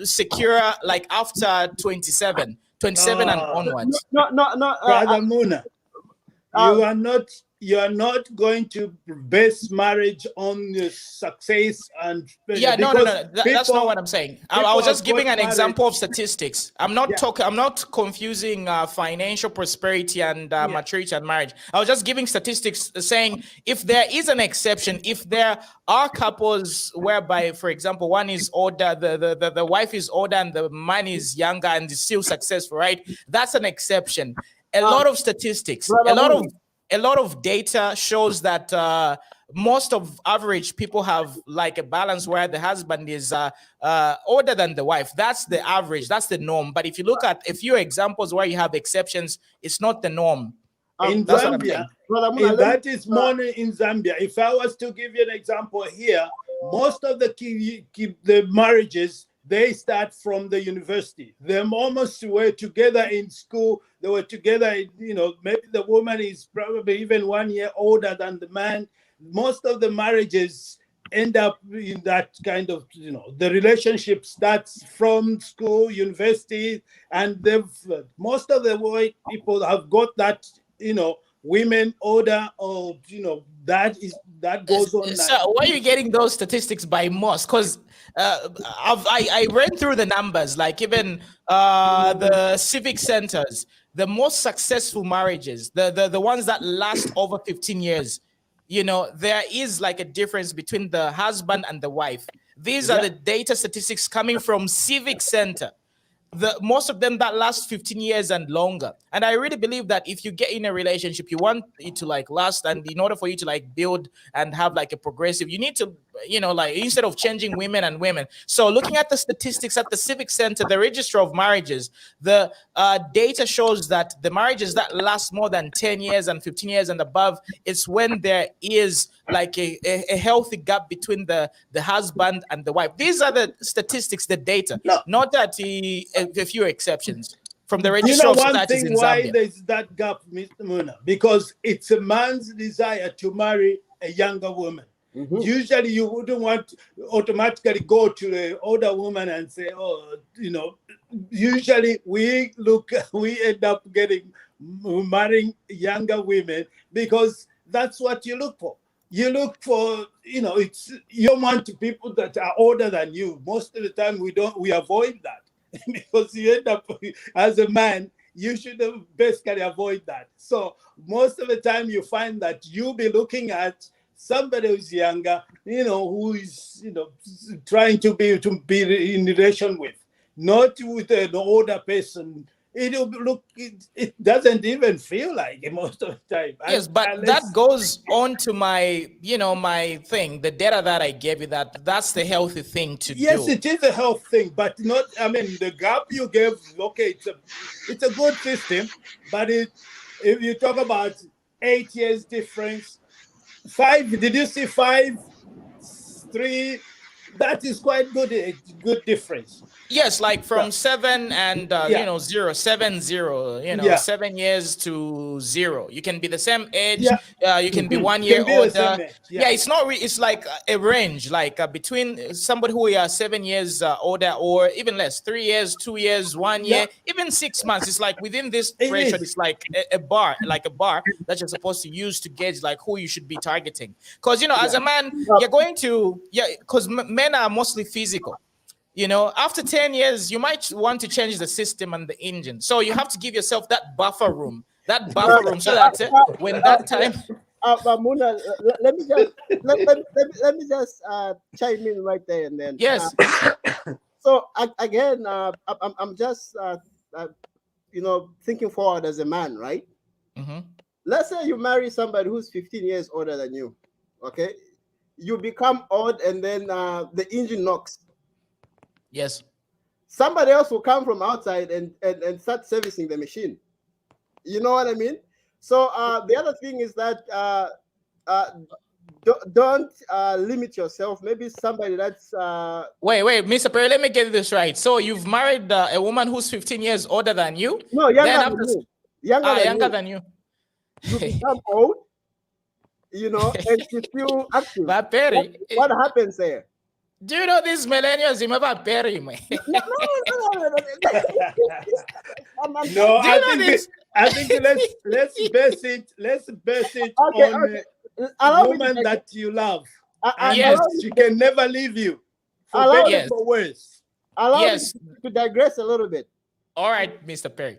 S1: secure like after 27 and onwards.
S5: No.
S3: Brother Muna, you are not going to base marriage on the success and
S1: yeah, no. That's not what I'm saying. I was just giving an example of statistics. I'm not talking. I'm not confusing financial prosperity and maturity and marriage. I was just giving statistics saying if there is an exception, if there are couples whereby, for example, one is older, the wife is older and the man is younger and is still successful, right? That's an exception. A lot of statistics, a lot of data shows that most of average people have like a balance where the husband is older than the wife. That's the average. That's the norm. But if you look at a few examples where you have exceptions, it's not the norm.
S3: In Zambia, that is more in Zambia. If I was to give you an example here, most of the marriages, they start from the university. They almost were together in school. They were together, maybe the woman is probably even 1 year older than the man. Most of the marriages end up in that kind of, the relationship starts from school, university, and most of the white people have got that, women older, or, that goes on.
S1: So why are you getting those statistics by most? Because I ran through the numbers, like even the civic centers, the most successful marriages, the ones that last over 15 years, there is like a difference between the husband and the wife. These are the data statistics coming from civic center. Most of them that last 15 years and longer. And I really believe that if you get in a relationship, you want it to like last, and in order for you to like build and have like a progressive, you need to, like instead of changing women and women. So looking at the statistics at the civic center, the register of marriages, the data shows that the marriages that last more than 10 years and 15 years and above, it's when there is like a healthy gap between the husband and the wife. These are the statistics, the data, not that a few exceptions from the register of societies in Zambia.
S3: Why there's that gap, Mr. Muna? Because it's a man's desire to marry a younger woman. Mm-hmm. Usually you wouldn't want to automatically go to the older woman and say, usually we end up getting marrying younger women because that's what you look for. You look for, you know, you want people that are older than you. Most of the time we avoid that because you end up, as a man, you should basically avoid that. So most of the time you find that you'll be looking at somebody who's younger, you know, who is, you know, trying to be in relation with, not with an older person. It'll look, it doesn't even feel like it most of the time.
S1: Yes, but that goes on to my, you know, my thing, the data that I gave you, that's the healthy thing to do.
S3: Yes, it is a health thing, but not, I mean, the gap you gave, okay, it's a good system, but if you talk about 8 years difference, 5, did you see 5, 3? That is quite good, a good difference.
S1: Yes, like from 7 and you know 0, 7, 0, you know, 7 years to 0. You can be the same age. You can be 1 year older. It's not. It's like a range, like between somebody who are 7 years older or even less, 3 years, 2 years, 1 year, even 6 months. It's like within this threshold. It's like a bar that you're supposed to use to gauge like who you should be targeting. Because you know, as a man, you're going to because men are mostly physical. You know, after 10 years, you might want to change the system and the engine. So you have to give yourself that buffer room so that when that time.
S5: Muna, let me just chime in right there and then.
S1: Yes.
S5: So again, I'm just you know, thinking forward as a man, right?
S1: Mm-hmm.
S5: Let's say you marry somebody who's 15 years older than you. Okay, you become old, and then the engine knocks.
S1: Yes.
S5: Somebody else will come from outside and start servicing the machine. You know what I mean? So the other thing is that don't limit yourself. Maybe somebody that's
S1: wait, Mr. Perry, let me get this right. So you've married a woman who's 15 years older than you?
S5: No, younger than you.
S1: Younger than you.
S5: You become old, you know, and you still active.
S1: But Perry,
S5: what happens there?
S1: Do you know these millennials? No,
S3: I think let's base it on a woman that you love.
S1: Yes,
S3: she can never leave you.
S5: Allow
S3: me
S5: to digress a little bit.
S1: All right, Mr. Perry.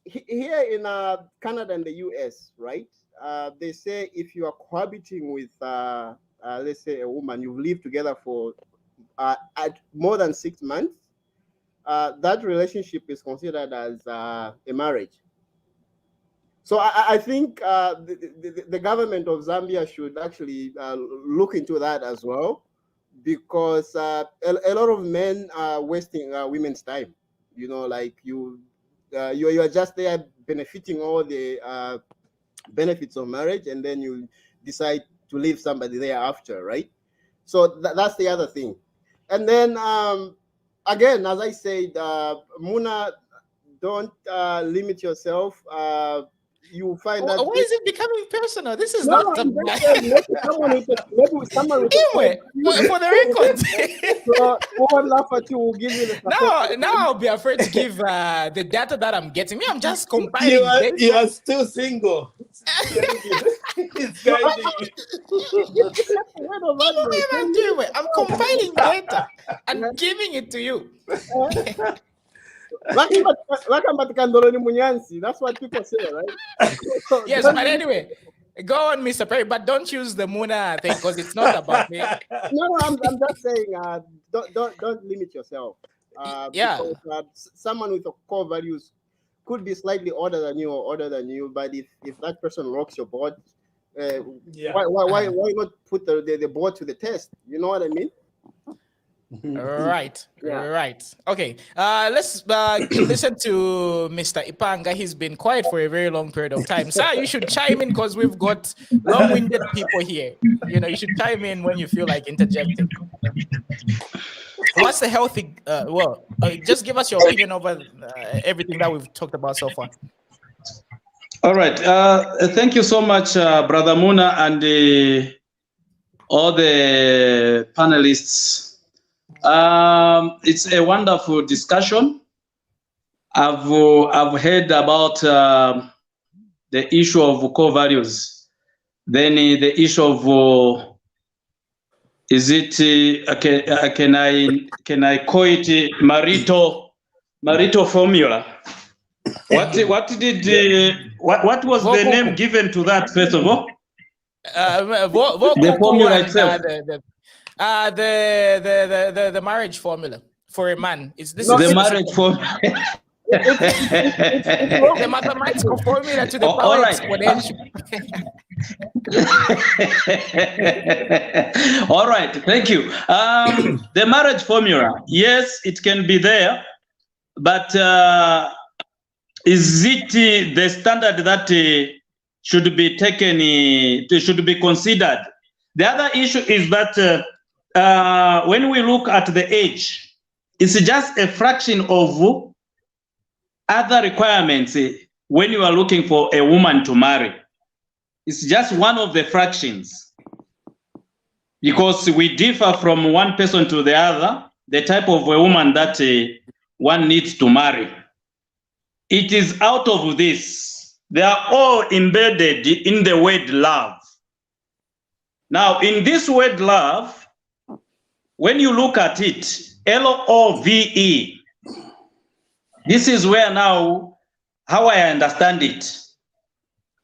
S5: Here in Canada and the US, right? They say if you are cohabiting with let's say a woman, you've lived together for at more than 6 months, that relationship is considered as a marriage. So I think the government of Zambia should actually look into that as well, because a lot of men are wasting women's time. You know, like you are just there benefiting all the benefits of marriage, and then you decide to leave somebody there after, right? So that's the other thing. And then again, as I said, Muna, don't limit yourself. You find that.
S1: Why is it becoming personal? This is not the
S5: someone
S1: for the record.
S5: So whoever laugh at you will give you the
S1: now I'll be afraid to give the data that I'm getting. Me, I'm just compiling.
S3: You are still single. It's
S1: I'm compiling data and giving it to you.
S5: That's what people say, right?
S1: Yes, but anyway, go on, Mr. Perry, but don't use the Muna thing because it's not about me.
S5: No, I'm just saying, don't limit yourself. Because, someone with a core values could be slightly older than you or older than you, but if that person rocks your boat, why not put the boat to the test? You know what I mean?
S1: Right. Okay, let's listen to Mr. Ipanga. He's been quiet for a very long period of time. Sir, you should chime in because we've got long-winded people here. You know, you should chime in when you feel like interjecting. What's the healthy just give us your opinion over everything that we've talked about so far.
S10: All right, thank you so much, Brother Muna, and all the panelists. It's a wonderful discussion. I've heard about the issue of core values. Then the issue of is it can I call it marital formula? What was the name given to that first of all? The formula itself.
S1: The marriage formula for a man. It's this.
S10: The marriage formula.
S1: The mathematical formula to the power exponential.
S10: All right, thank you. The marriage formula, yes, it can be there, but is it the standard that should be taken, should be considered? The other issue is that when we look at the age, it's just a fraction of other requirements when you are looking for a woman to marry. It's just one of the fractions, because we differ from one person to the other, the type of a woman that one needs to marry. It is out of this. They are all embedded in the word love. Now, in this word love, when you look at it, L-O-V-E, this is where now, how I understand it.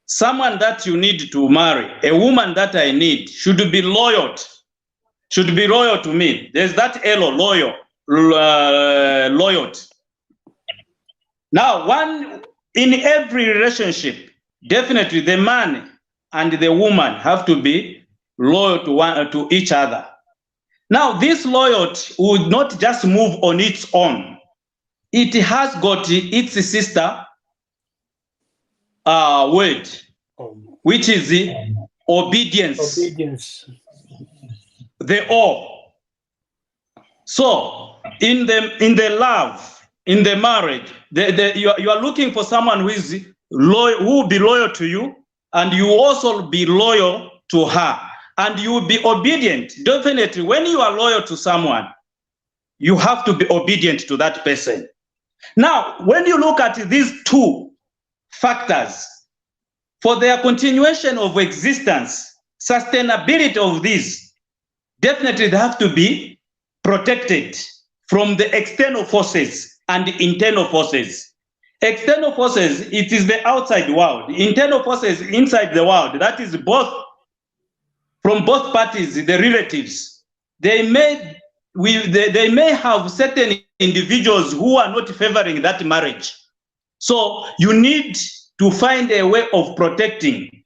S10: Someone that you need to marry, a woman that I need, should be loyal to me. There's that L, loyalty. Now, in every relationship, definitely the man and the woman have to be loyal to each other. Now, this loyalty would not just move on its own. It has got its sister word, which is the obedience. The all. So in the love, in the marriage, you are looking for someone who is loyal, who will be loyal to you, and you also be loyal to her, and you will be obedient. Definitely, when you are loyal to someone, you have to be obedient to that person. Now, when you look at these two factors, for their continuation of existence, sustainability of these, definitely they have to be protected from the external forces and the internal forces. External forces, it is the outside world. Internal forces inside the world, that is both, from both parties, the relatives. They may have certain individuals who are not favoring that marriage. So you need to find a way of protecting,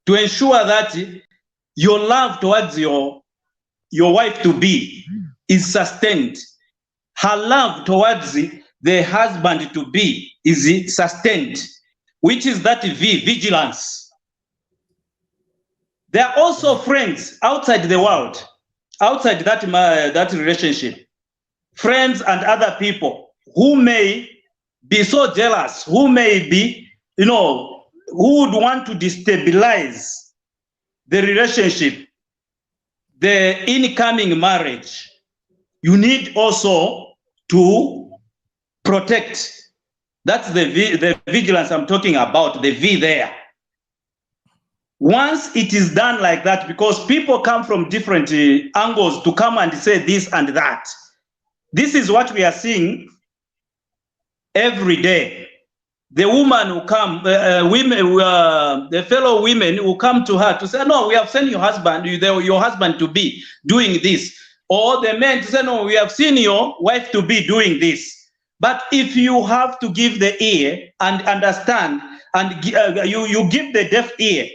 S10: to ensure that your love towards your wife-to-be is sustained. Her love towards the husband-to-be is sustained, which is that vigilance. There are also friends outside the world, outside that relationship, friends and other people who may be so jealous, who may be, who would want to destabilize the relationship, the incoming marriage. You need also to protect. That's the vigilance I'm talking about, the V there. Once it is done like that, because people come from different angles to come and say this and that. This is what we are seeing every day. The woman who come, the fellow women who come to her to say, no, we have seen your husband to be doing this. Or the men to say, no, we have seen your wife to be doing this. But if you have to give the ear and understand, and you give the deaf ear,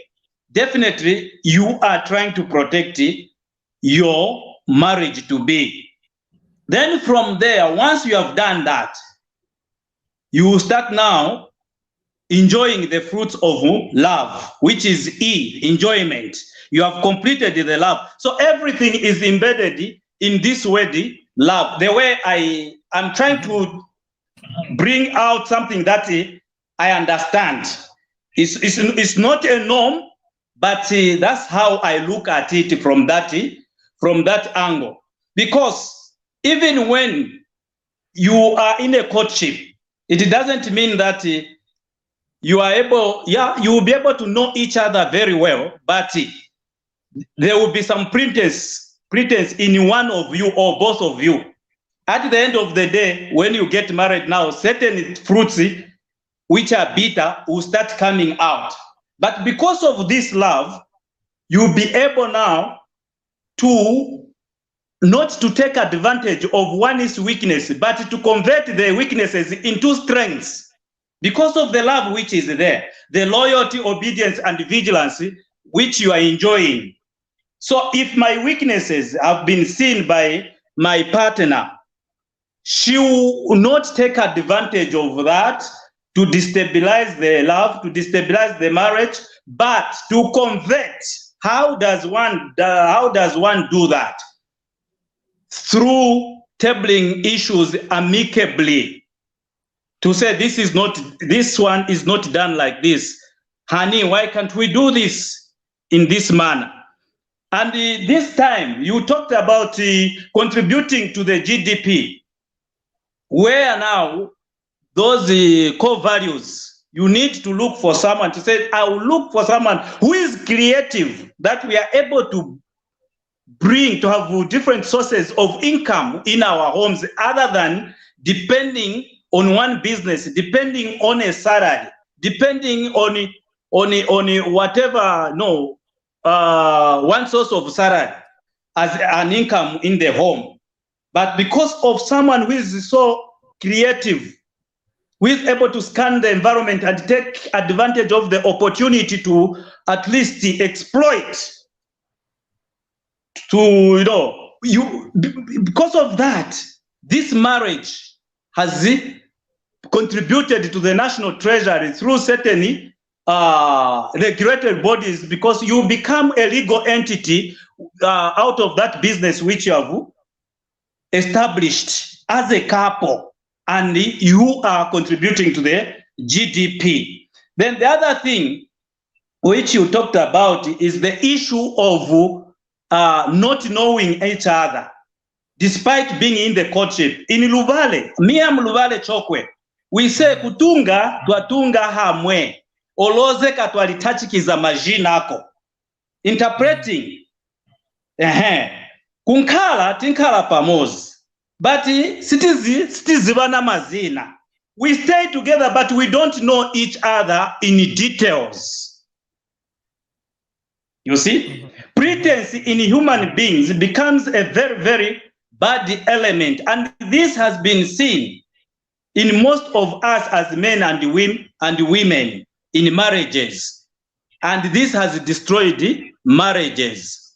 S10: definitely you are trying to protect your marriage to be. Then from there, once you have done that, you will start now enjoying the fruits of love, which is E, enjoyment. You have completed the love. So everything is embedded in this word, love. The way I'm trying to bring out something that I understand. It's not a norm, but that's how I look at it from that angle. Because even when you are in a courtship, It doesn't mean that you are able, you will be able to know each other very well, but there will be some pretense in one of you or both of you. At the end of the day, when you get married now, certain fruits which are bitter will start coming out. But because of this love, you'll be able now to not to take advantage of one's weakness, but to convert the weaknesses into strengths. Because of the love which is there, the loyalty, obedience, and vigilance which you are enjoying. So if my weaknesses have been seen by my partner, she will not take advantage of that to destabilize the love, to destabilize the marriage, but to convert. How does one do that? Through tabling issues amicably. To say this one is not done like this. Honey, why can't we do this in this manner? And this time you talked about contributing to the GDP, where now those core values, you need to look for someone to say, I will look for someone who is creative, that we are able to bring, to have different sources of income in our homes other than depending on one business, depending on a salary, depending on whatever, one source of salary as an income in the home. But because of someone who is so creative, who is able to scan the environment and take advantage of the opportunity to at least exploit, because of that, this marriage has contributed to the national treasury through certain regulated bodies, because you become a legal entity out of that business which you have established as a couple, and you are contributing to the GDP. Then the other thing which you talked about is the issue of not knowing each other, despite being in the courtship. In Luvale, Mia Luvale Chokwe, we say kutunga twatunga hamwe, oloze katwalitachikiza majinako. Interpreting, kunkala tinkala pamozi, but sitizivana mazina. We stay together, but we don't know each other in details. You see, pretense in human beings becomes a very, very bad element, and this has been seen in most of us as men and women in marriages, and this has destroyed marriages.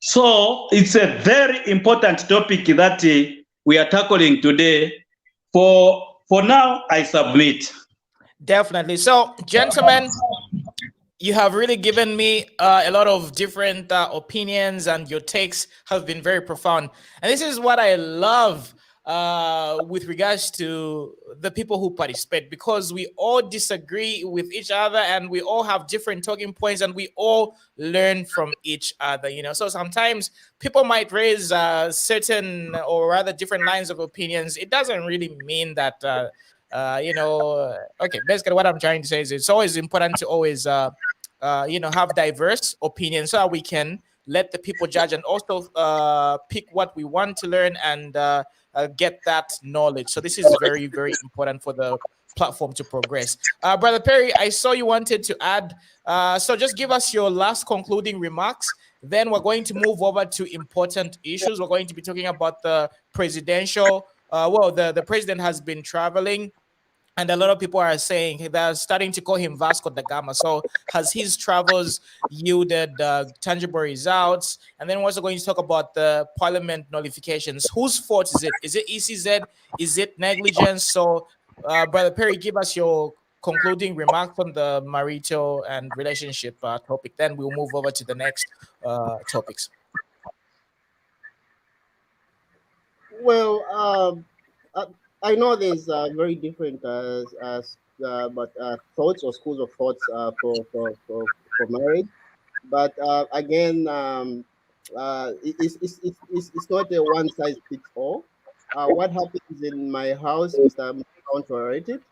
S10: So it's a very important topic that we are tackling today. For now, I submit.
S1: Definitely. So, gentlemen, you have really given me a lot of different opinions, and your takes have been very profound. And this is what I love with regards to the people who participate, because we all disagree with each other and we all have different talking points and we all learn from each other, So sometimes people might raise certain or rather different lines of opinions. It doesn't really mean that, okay, basically what I'm trying to say is it's always important to always, have diverse opinions so that we can let the people judge and also pick what we want to learn and get that knowledge. So this is very, very important for the platform to progress. Brother Perry, I saw you wanted to add. So just give us your last concluding remarks. Then we're going to move over to important issues. We're going to be talking about the presidential. The president has been traveling, and a lot of people are saying they're starting to call him Vasco da Gama. So has his travels yielded tangible results? And then we're also going to talk about the parliament nullifications. Whose fault is it? Is it ECZ? Is it negligence? So Brother Perry, give us your concluding remarks on the marital and relationship topic. Then we'll move over to the next topics.
S5: Well, I know there's very different thoughts or schools of thoughts for marriage, but again, it's not a one size fits all. What happens in my house, Mr. won't tolerate it.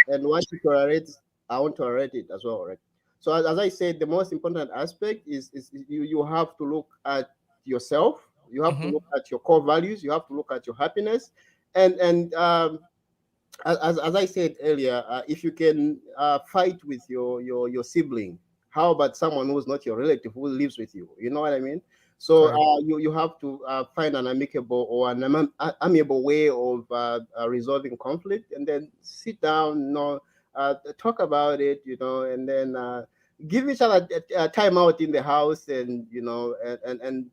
S5: And once you tolerate, I won't tolerate it as well, right? So as I said, the most important aspect is you have to look at yourself. You have to look at your core values. You have to look at your happiness. And as I said earlier, if you can fight with your sibling, how about someone who's not your relative who lives with you? You know what I mean? So you have to find an amicable or an amiable way of resolving conflict, and then sit down, talk about it, and then give each other a time out in the house, and and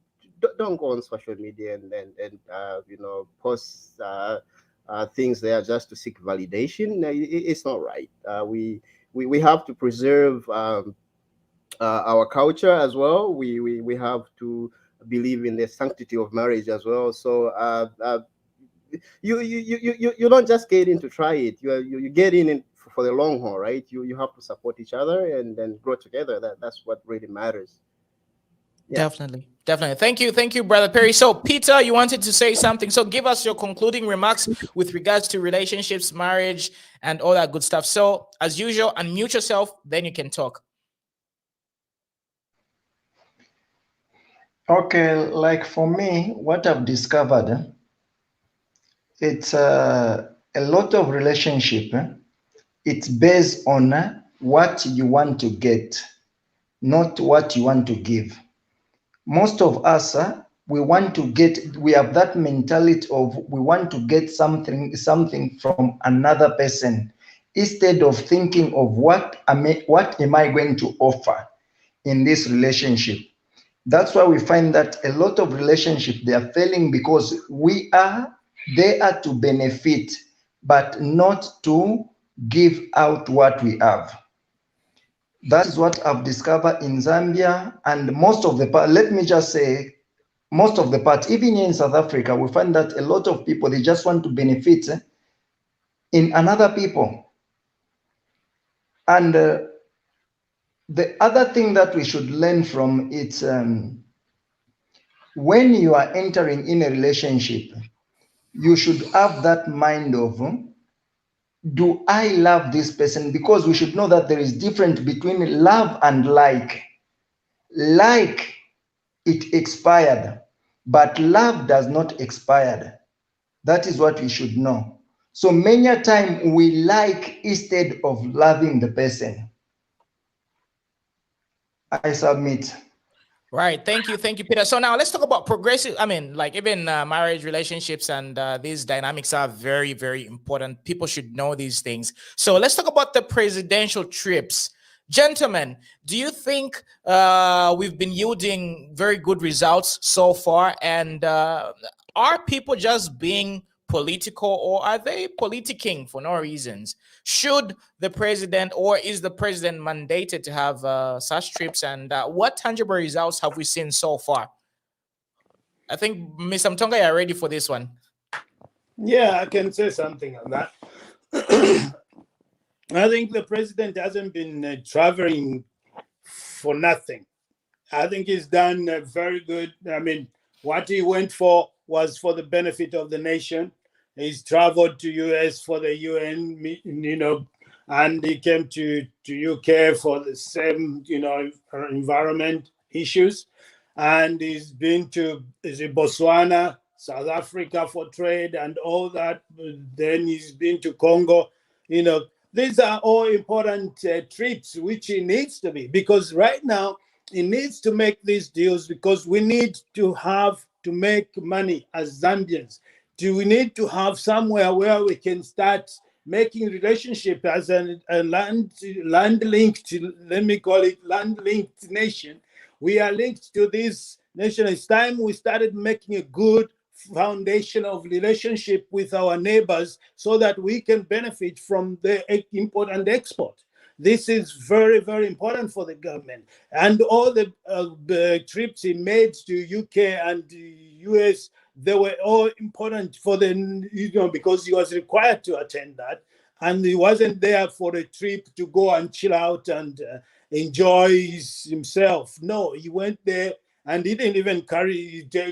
S5: don't go on social media and post things there just to seek validation. It's not right. We have to preserve our culture as well. We have to believe in the sanctity of marriage as well. So you don't just get in to try it. You get in for the long haul, right? You have to support each other and then grow together. That's what really matters.
S1: Yeah. Definitely. Thank you, Brother Perry. So, Peter, you wanted to say something. So, give us your concluding remarks with regards to relationships, marriage, and all that good stuff. So, as usual, unmute yourself, then you can talk.
S6: Okay, like for me, what I've discovered, it's a lot of relationship. It's based on what you want to get, not what you want to give. Most of us, we have that mentality of we want to get something from another person, instead of thinking of what am I going to offer in this relationship. That's why we find that a lot of relationships, they are failing because they are to benefit, but not to give out what we have. That is what I've discovered in Zambia, and most of the part, let me just say, most of the part, even here in South Africa, we find that a lot of people, they just want to benefit in another people. And the other thing that we should learn from it's when you are entering in a relationship, you should have that mind of, do I love this person? Because we should know that there is difference between love and like. Like, it expired, but love does not expire. That is what we should know. So many a time we like instead of loving the person. I submit.
S1: Right. Thank you, Peter. So now let's talk about progressive. I mean, like even marriage, relationships, and these dynamics are very, very important. People should know these things. So let's talk about the presidential trips. Gentlemen, do you think we've been yielding very good results so far? And are people just being political, or are they politicking for no reasons? Should the president, or is the president mandated to have such trips? And what tangible results have we seen so far? I think Mr. Mtonga, you're ready for this one.
S3: Yeah, I can say something on that. I think the president hasn't been traveling for nothing. I think he's done very good. I mean, what he went for was for the benefit of the nation. He's traveled to US for the UN, and he came to UK for the same, environment issues. And he's been to Botswana, South Africa for trade and all that. Then he's been to Congo. These are all important trips, which he needs to be, because right now he needs to make these deals because we need to make money as Zambians. We need to have somewhere where we can start making relationship as a land-linked, let me call it land-linked nation. We are linked to this nation. It's time we started making a good foundation of relationship with our neighbors so that we can benefit from the import and export. This is very, very important for the government. And all the trips he made to UK and the US, they were all important for because he was required to attend that. And he wasn't there for a trip to go and chill out and enjoy himself. No, he went there and he didn't even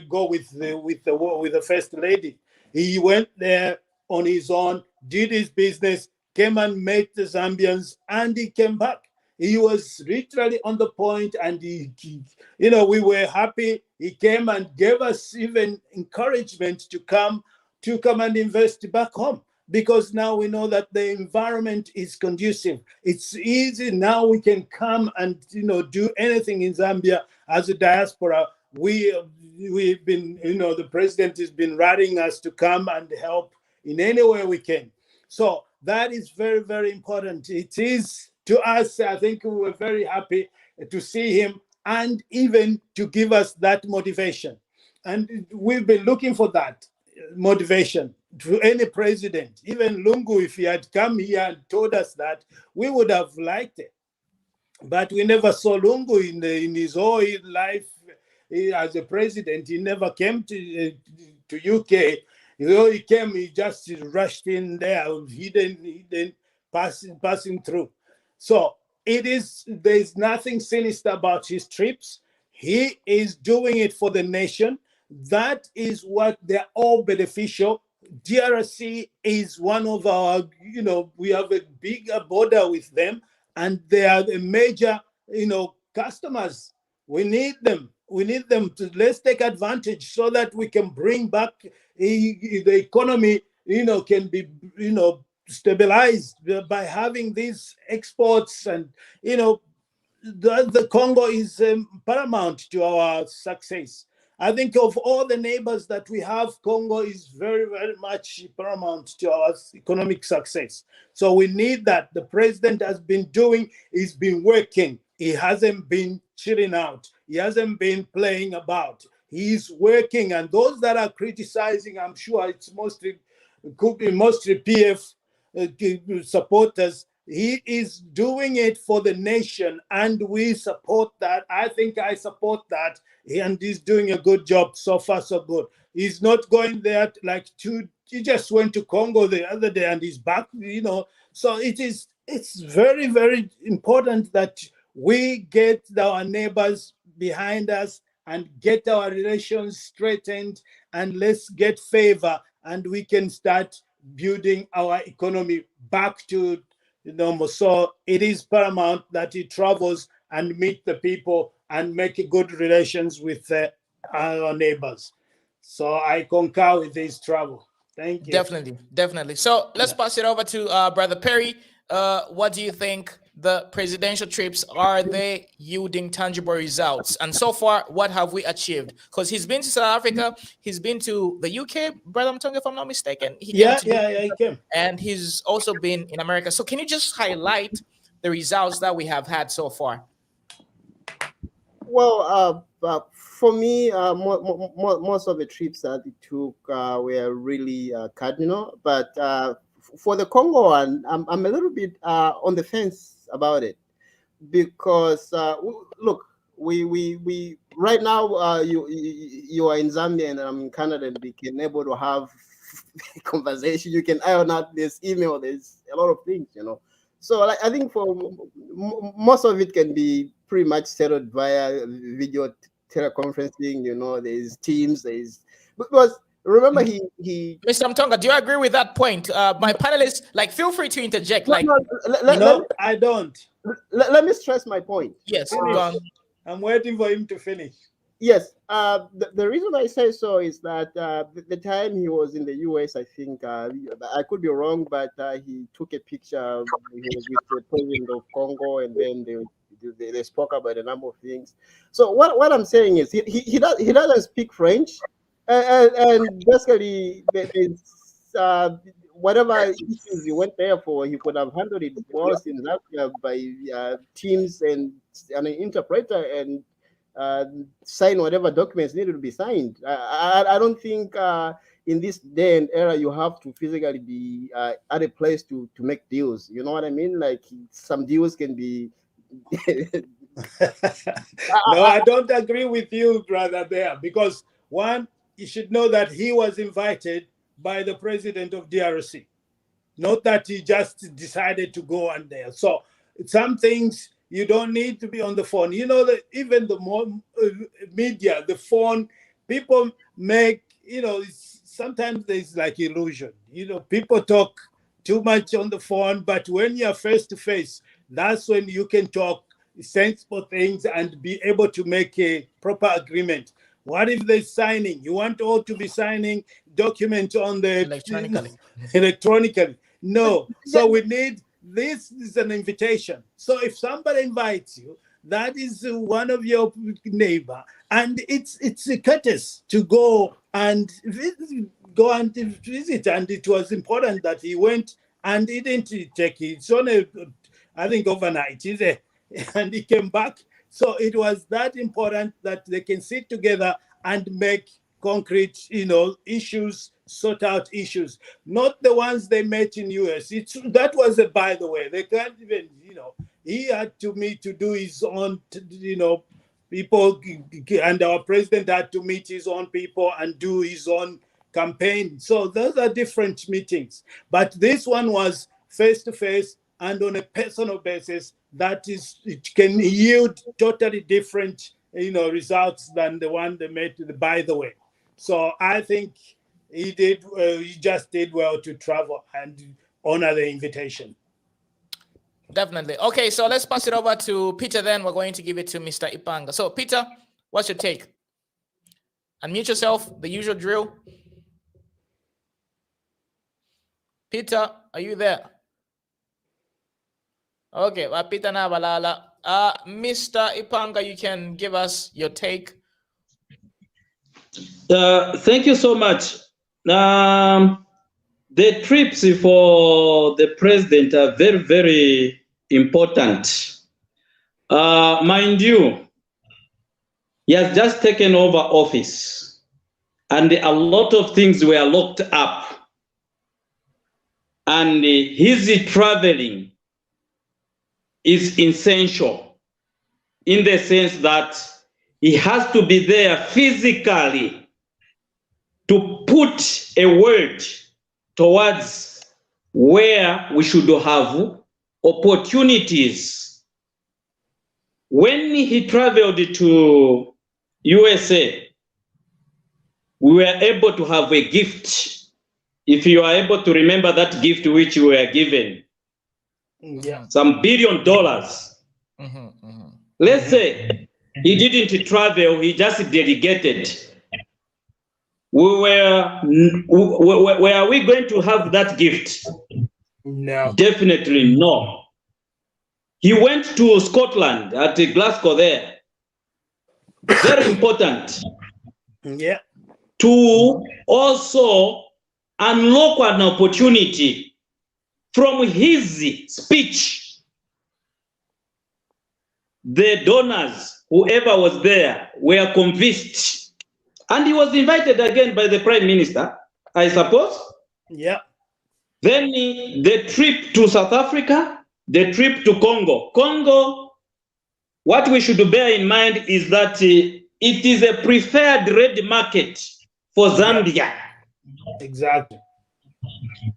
S3: go with the first lady. He went there on his own did his business, came and met the Zambians, and he came back. He was literally on the point, and we were happy. He came and gave us even encouragement to come and invest back home, because now we know that the environment is conducive. It's easy now. We can come and do anything in Zambia as a diaspora. We've been, the president has been writing us to come and help in any way we can. So that is very, very important. It is to us. I think we were very happy to see him, and even to give us that motivation. And we've been looking for that motivation to any president. Even Lungu, if he had come here and told us that, we would have liked it. But we never saw Lungu in his whole life as a president. He never came to UK. He came, he just rushed in there, hidden, passing through. So there's nothing sinister about his trips. He is doing it for the nation. That is what they're all beneficial. DRC is one of our, we have a bigger border with them, and they are the major, customers. We need them. We need them to, let's take advantage so that we can bring back the economy, can be, stabilized by having these exports. And, the Congo is paramount to our success. I think of all the neighbors that we have, Congo is very, very much paramount to our economic success. So we need that. The president has been doing, he's been working. He hasn't been chilling out. He hasn't been playing about. He's working. And those that are criticizing, I'm sure it could be mostly PF supporters. He is doing it for the nation, and we support that. I think I support that, and he's doing a good job. So far, so good. He's not going there he just went to Congo the other day and he's back, So it's very, very important that we get our neighbors behind us and get our relations straightened, and let's get favor, and we can start building our economy back to normal. So it is paramount that he travels and meet the people and make good relations with our neighbors. So I concur with his travel. Thank you.
S1: Definitely. So let's pass it over to Brother Perry. What do you think? The presidential trips, are they yielding tangible results? And so far, what have we achieved? Because he's been to South Africa, he's been to the UK, Brother Mtonga, if I'm not mistaken. He came. And he's also been in America. So can you just highlight the results that we have had so far?
S5: Well, for me, most of the trips that he took were really cardinal. But for the Congo one, I'm a little bit on the fence about it, because look, we right now you are in Zambia and I'm in Canada, and we can able to have conversation. You can iron out this email. There's a lot of things, So I think for most of it can be pretty much settled via video teleconferencing. There's Teams. Because remember he
S1: Mr. Mtonga, do you agree with that point? My panelists, feel free to interject.
S3: No, I don't.
S5: Let me stress my point.
S1: Yes,
S3: I'm waiting for him to finish.
S5: Yes, the reason I say so is that the time he was in the US, I think, I could be wrong, but he took a picture. He was with the president of Congo, and then they spoke about a number of things. So what I'm saying is he doesn't speak French, and basically whatever issues he went there for, he could have handled it worse in Zambia by Teams and an interpreter, and sign whatever documents needed to be signed. I don't think in this day and era you have to physically be at a place to make deals. You know what I mean? Some deals can be.
S3: No, I don't agree with you, brother, there, because one, you should know that he was invited by the president of DRC, not that he just decided to go on there. So some things you don't need to be on the phone. That even the more media, the phone, people make, sometimes there's illusion. People talk too much on the phone, but when you're face to face, that's when you can talk sensible things and be able to make a proper agreement. What if they're signing? You want all to be signing documents on the electronically? No. So we need, this is an invitation. So if somebody invites you, that is one of your neighbor, and it's a courtesy to go and visit. And it was important that he went and he didn't take it. It's only, I think, overnight, and he came back. So it was that important that they can sit together and make concrete, issues, sort out issues, not the ones they met in US. That was a, by the way, they can't even, he had to meet to do his own, people, and our president had to meet his own people and do his own campaign. So those are different meetings. But this one was face to face and on a personal basis. That is, it can yield totally different, results than the one they made, by the way. So I think he just did well to travel and honor the invitation.
S1: Definitely. Okay, so let's pass it over to Peter then. We're going to give it to Mr. Ipanga. So Peter, what's your take? Unmute yourself, the usual drill. Peter, are you there? Okay, well, Peter na balala. Mr. Ipanga, you can give us your take.
S10: Thank you so much. The trips for the president are very, very important. Mind you, he has just taken over office and a lot of things were locked up. And his traveling is essential in the sense that he has to be there physically to put a word towards where we should have opportunities. When he traveled to USA, we were able to have a gift. If you are able to remember that gift which we were given, some $1 billion. Let's say he didn't travel, he just delegated. Were we going to have that gift?
S3: No.
S10: Definitely no. He went to Scotland at Glasgow there. Very important.
S3: Yeah.
S10: To also unlock an opportunity from his speech. The donors, whoever was there, were convinced. And he was invited again by the Prime Minister, I suppose.
S3: Yeah.
S10: Then the trip to South Africa, the trip to Congo. Congo, what we should bear in mind is that it is a preferred trade market for Zambia.
S3: Exactly.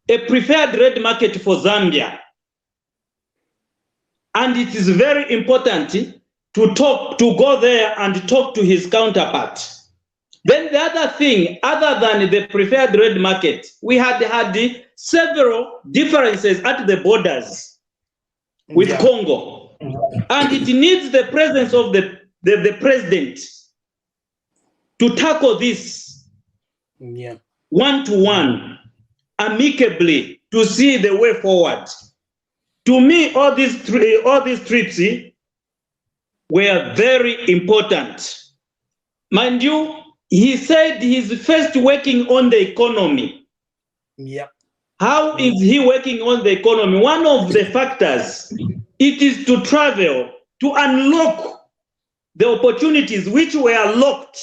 S10: A preferred trade market for Zambia. And it is very important to go there and talk to his counterpart. Then the other thing, other than the preferred trade market, we had several differences at the borders with Congo. And it needs the presence of the president to tackle this one-to-one, amicably, to see the way forward. To me, all these trips were very important. Mind you, he said he's first working on the economy.
S3: Yeah.
S10: How is he working on the economy? One of the factors, it is to travel, to unlock the opportunities which were locked.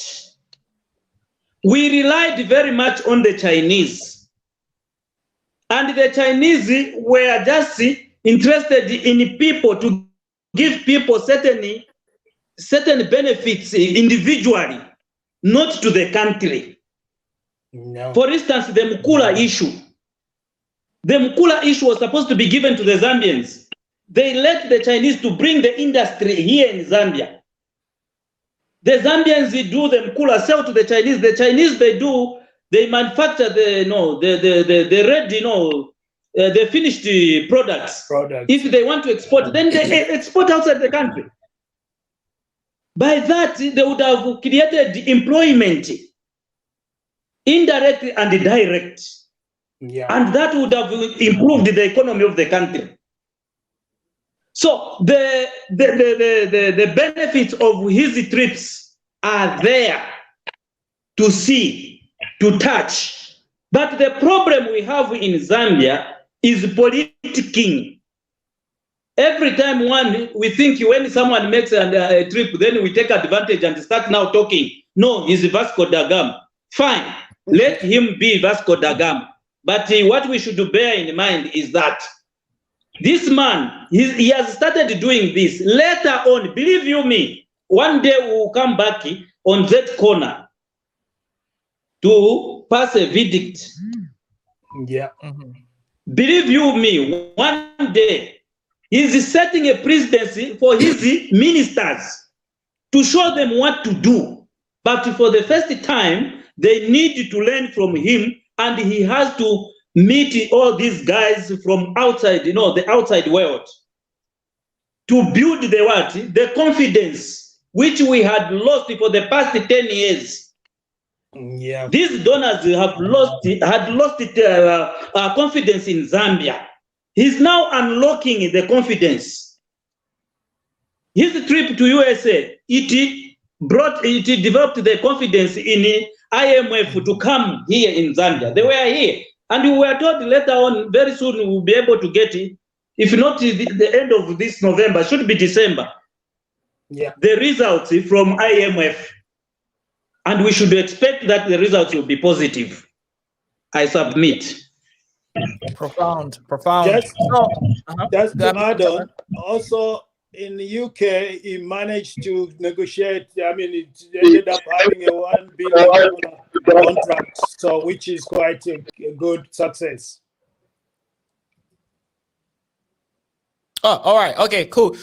S10: We relied very much on the Chinese. And the Chinese were just interested in people, to give people certain benefits individually, not to the country.
S3: No.
S10: For instance, the Mukula issue. The Mukula issue was supposed to be given to the Zambians. They let the Chinese to bring the industry here in Zambia. The Zambians, they do the Mukula, sell to the Chinese. The Chinese, they manufacture the red, the finished products. If they want to export, then they export outside the country. By that, they would have created employment, indirect and direct. And that would have improved the economy of the country. So the benefits of his trips are there to see, to touch. But the problem we have in Zambia is politicking. Every time we think when someone makes a trip, then we take advantage and start now talking. No, he's Vasco da Gama. Fine, let him be Vasco da Gama. But what we should bear in mind is that this man, he has started doing this. Later on, believe you me, one day we will come back on that corner to pass a verdict.
S3: Yeah.
S10: Believe you me, one day he's setting a presidency for his ministers to show them what to do. But for the first time, they need to learn from him, and he has to meet all these guys from outside, the outside world, to build the confidence which we had lost for the past 10 years.
S3: Yeah.
S10: These donors had lost confidence in Zambia. He's now unlocking the confidence. His trip to USA, it developed the confidence in IMF to come here in Zambia. They were here. And we were told later on, very soon we will be able to get it. If not the end of this November, should be December.
S3: Yeah.
S10: The results from IMF. And we should expect that the results will be positive. I submit.
S1: Profound.
S3: Just to add
S1: Go
S3: on, also in the UK, he managed to negotiate. I mean, it ended up having a $1 billion contract, so which is quite a good success.
S1: Oh, all right. Okay, cool.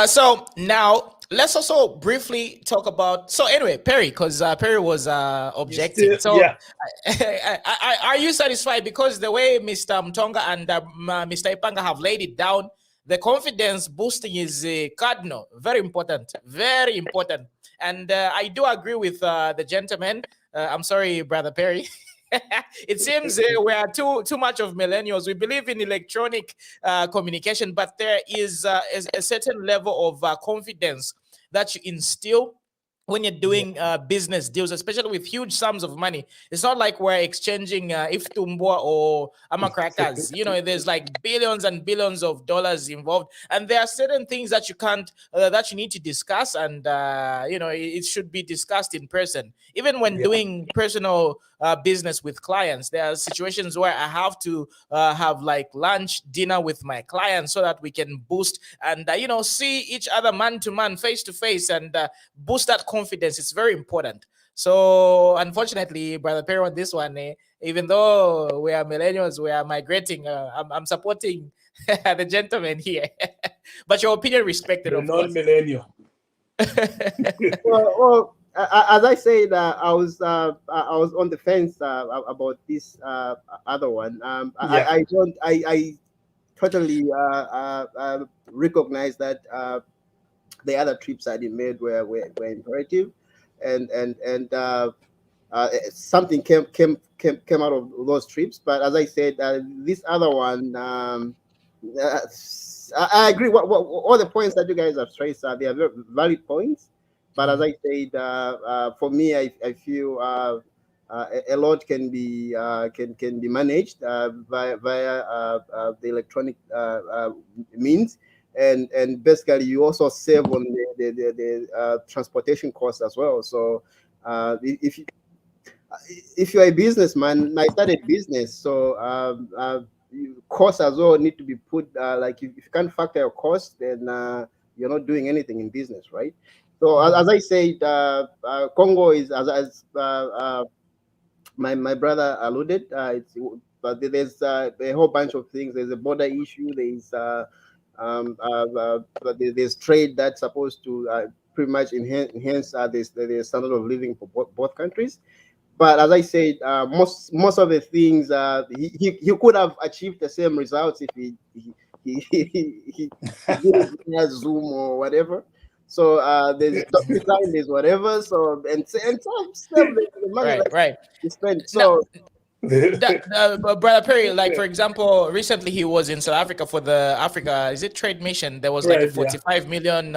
S1: So now let's also briefly talk about. So anyway, Perry, because Perry was objecting. Are you satisfied? Because the way Mr. Mtonga and Mr. Ipanga have laid it down, the confidence boosting is cardinal, very important, very important. And I do agree with the gentleman. I'm sorry, Brother Perry. It seems we are too much of millennials. We believe in electronic communication, but there is a certain level of confidence that you instill when you're doing business deals, especially with huge sums of money. It's not like we're exchanging if Tumbua or Amacrackers. There's like billions and billions of dollars involved, and there are certain things that you can't that you need to discuss, and it should be discussed in person. Even when doing personal business with clients, there are situations where I have to have like lunch, dinner with my clients so that we can boost and see each other man to man, face to face, and boost that confidence. It's very important. So unfortunately, Brother Perry, on this one, even though we are millennials, we are migrating. I'm supporting the gentleman here, but your opinion respected. Of course.
S3: Non-millennial.
S5: Well, as I said, I was on the fence about this other one. I totally recognize that the other trips I did made were imperative, and something came out of those trips. But as I said, this other one, I agree. What all the points that you guys have raised they are very valid points. But as I said, for me, I feel a lot can be managed via the electronic means, and basically you also save on the transportation costs as well. So if you're a businessman, I started business, so costs as well need to be put. Like if you can't factor your costs, then you're not doing anything in business, right? So as I said, Congo is as my brother alluded. But there's a whole bunch of things. There's a border issue. There's trade that's supposed to pretty much enhance the standard of living for both countries. But as I said, most of the things he could have achieved the same results if he did Zoom or whatever. So there's design, there's whatever. So and some the money
S1: right.
S5: you spend. So
S1: Brother Perry, like for example, recently he was in South Africa for the Africa trade mission. There was like a 45 million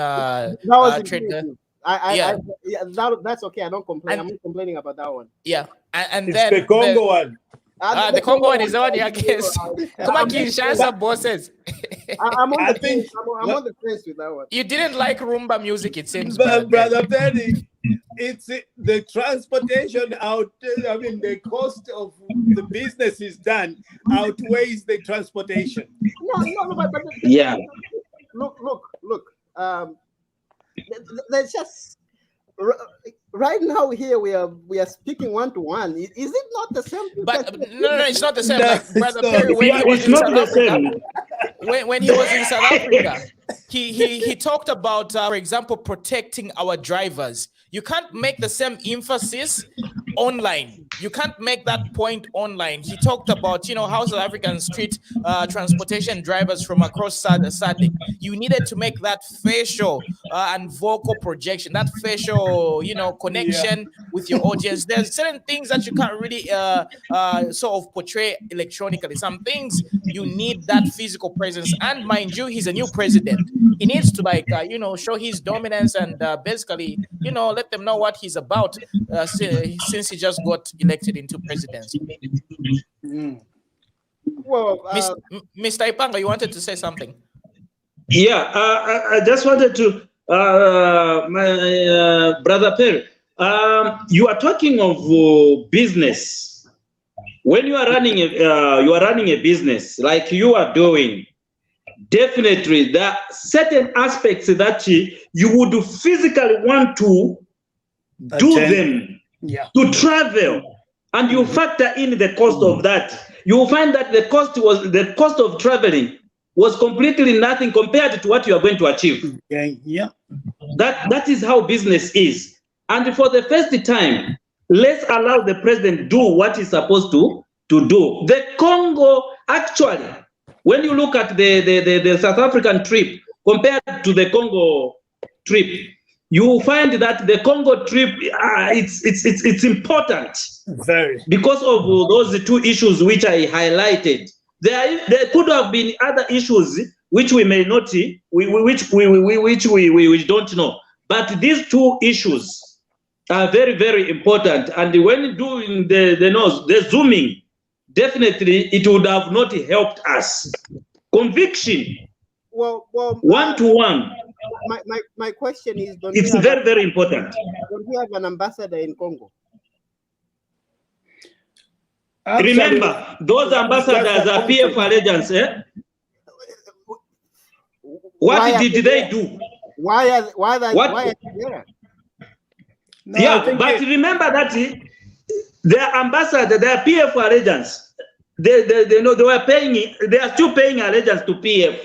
S1: trade.
S5: That's okay. I don't complain. I'm not complaining about that one.
S1: Yeah, and
S3: it's
S1: then
S3: the Congo one.
S1: The Congo one is on, I guess. Come on, Kinshasa bosses.
S5: I'm on the fence with that one.
S1: You didn't like Rumba music, it seems.
S3: Brother Perry, it's the transportation out. I mean, the cost of the business is done outweighs the transportation.
S5: No, but
S10: yeah.
S5: Look. There's just right now here we are speaking one to one. Is it not the same?
S1: But no, it's not the same.
S3: No,
S1: like Brother Perry, when he was in South Africa, when he was in South Africa, he talked about, for example, protecting our drivers. You can't make the same emphasis online. You can't make that point online. He talked about, how South Africans treat transportation drivers from across SADC. You needed to make that facial and vocal projection, that facial, connection with your audience. There's certain things that you can't really sort of portray electronically. Some things you need that physical presence. And mind you, he's a new president. He needs to show his dominance and basically, let them know what he's about since he just got elected into presidency.
S5: Well,
S1: Mr. Ipanga, you wanted to say something?
S10: Yeah, I just wanted to, my Brother Perry, you are talking of business. When you are running a business like you are doing, definitely there are certain aspects that you would physically want to do them, to travel, and you factor in the cost of that. You will find that the cost of traveling was completely nothing compared to what you are going to achieve.
S3: Yeah.
S10: That is how business is. And for the first time, let's allow the president do what he's supposed to do. The Congo, actually, when you look at the South African trip compared to the Congo trip, you will find that the Congo trip, it's important.
S3: Very.
S10: Because of those two issues which I highlighted. There could have been other issues which we may not, which we don't know. But these two issues are very, very important. And when doing the zooming, definitely it would have not helped us. Conviction,
S5: well,
S10: one-to-one.
S5: My question is,
S10: it's very, very important.
S5: Don't we have an ambassador in Congo?
S10: Remember, those ambassadors are PF agents. What did they do?
S5: Why are they there?
S10: No, but remember that their ambassador, their PF agents, they were paying. They are still paying allegiance to PF,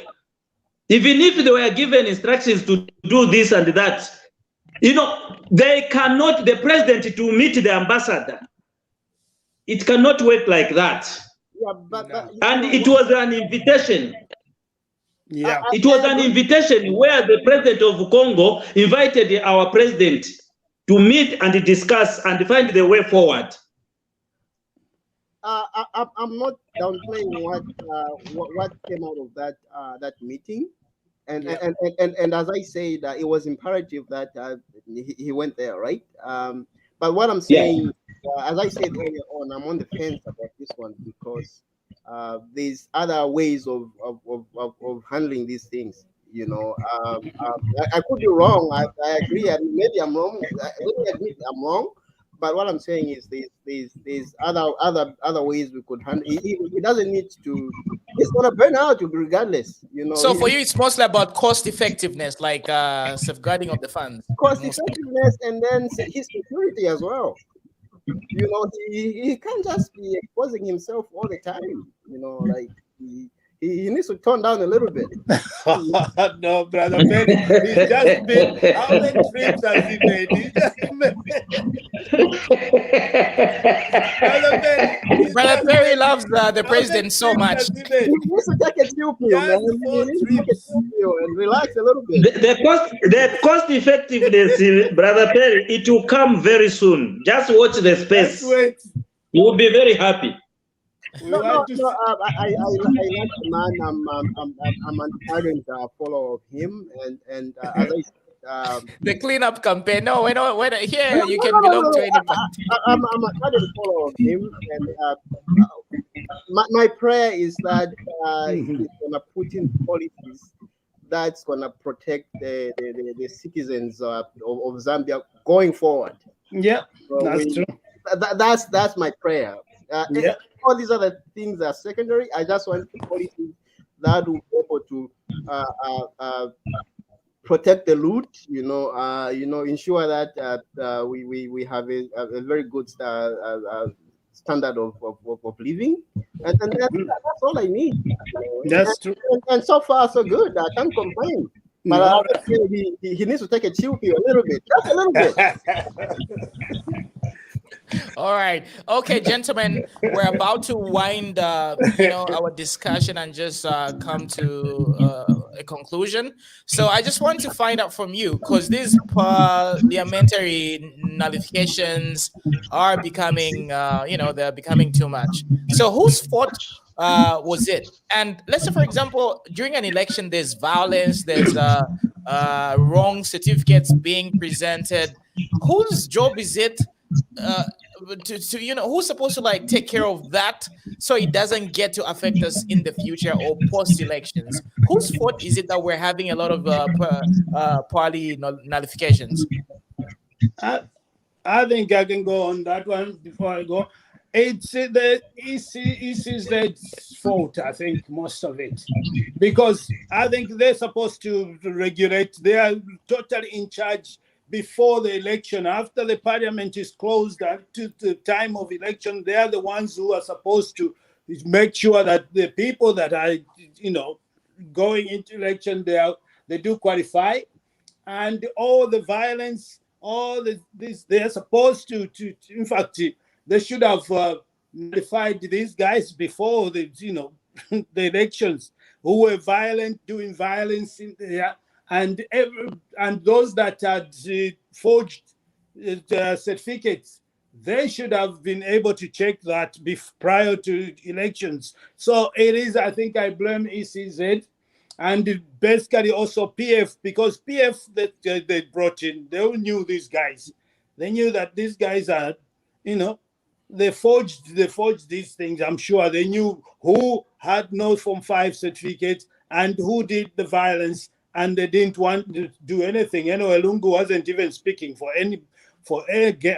S10: even if they were given instructions to do this and that. They cannot. The president to meet the ambassador. It cannot work like that.
S5: Yeah,
S10: and it was an invitation.
S3: Yeah,
S10: it was an invitation where the president of Congo invited our president to meet and discuss and find the way forward.
S5: I'm not downplaying what came out of that meeting, and as I said, it was imperative that he went there, right? But what I'm saying, as I said earlier on, I'm on the fence about this one because there's other ways of handling these things. I could be wrong. I agree. Maybe I'm wrong. Let me admit I'm wrong. But what I'm saying is there's other ways we could handle. It doesn't need to. It's gonna burn out regardless.
S1: So for you, it's mostly about cost effectiveness, like safeguarding of the funds.
S5: Cost effectiveness, and then his security as well. He can't just be exposing himself all the time. He needs to tone down a little bit.
S3: No, brother Perry, he's just been, how many trips has he made?
S1: Brother Perry loves the president so much.
S5: He needs to take a chill pill, man. He needs to take a chill pill and relax a little bit.
S10: The cost effectiveness, Brother Perry, it will come very soon. Just watch the space. You will be very happy.
S5: I like the man. I'm an ardent follower of him, and as I
S1: the cleanup campaign. No, here you can belong to anybody.
S5: I'm an ardent follower of him, and my prayer is that he's gonna put in policies that's gonna protect the citizens of Zambia going forward.
S3: Yeah,
S5: so
S3: that's true.
S5: That's my prayer. All these other things are secondary. I just want policies that will be able to protect the loot. Ensure that we have a very good standard of living, and that's all I need.
S3: That's true.
S5: And so far so good. I can't complain. But he needs to take a chill pill a little bit, just a little bit.
S1: All right. Okay, gentlemen, we're about to wind our discussion and just come to a conclusion. So I just want to find out from you, because these parliamentary nullifications are becoming, they're becoming too much. So whose fault was it? And let's say, for example, during an election, there's violence, there's wrong certificates being presented. Whose job is it who's supposed to take care of that so it doesn't get to affect us in the future or post elections? Whose fault is it that we're having a lot of parley nullifications?
S3: I think I can go on that one before I go. It's the ECZ's fault, I think, most of it, because I think they're supposed to regulate. They are totally in charge before the election. After the parliament is closed to the time of election, they are the ones who are supposed to make sure that the people that are, going into election, they do qualify, and all the violence, they are supposed to in fact, they should have notified these guys before the the elections, who were violent, doing violence in there. And those that had forged certificates, they should have been able to check that prior to elections. So it is, I think I blame ECZ and basically also PF, because PF that they brought in, they all knew these guys. They knew that these guys are, they forged these things. I'm sure they knew who had no Form 5 certificate and who did the violence. And they didn't want to do anything. Lungu wasn't even speaking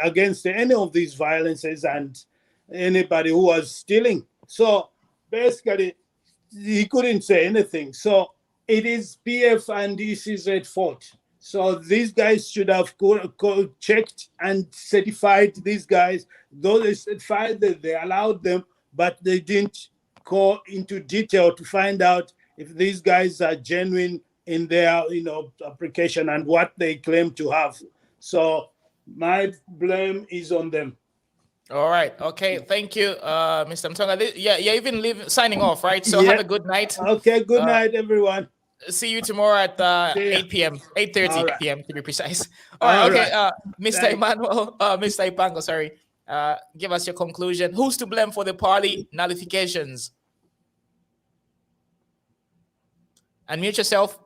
S3: against any of these violences and anybody who was stealing. So basically, he couldn't say anything. So it is PF and ECZ fault. So these guys should have checked and certified these guys. Though they certified that they allowed them, but they didn't go into detail to find out if these guys are genuine in their application and what they claim to have. So my blame is on them.
S1: All right. Okay. Thank you, Mr. Mtonga. Yeah, even signing off, right? So have a good night.
S3: Okay. Good night, everyone.
S1: See you tomorrow at 8 p.m. 8:30 p.m. to be precise. All right. Okay. Mr. Emmanuel, Mr. Ipango, sorry. Give us your conclusion. Who's to blame for the parley nullifications? Unmute yourself.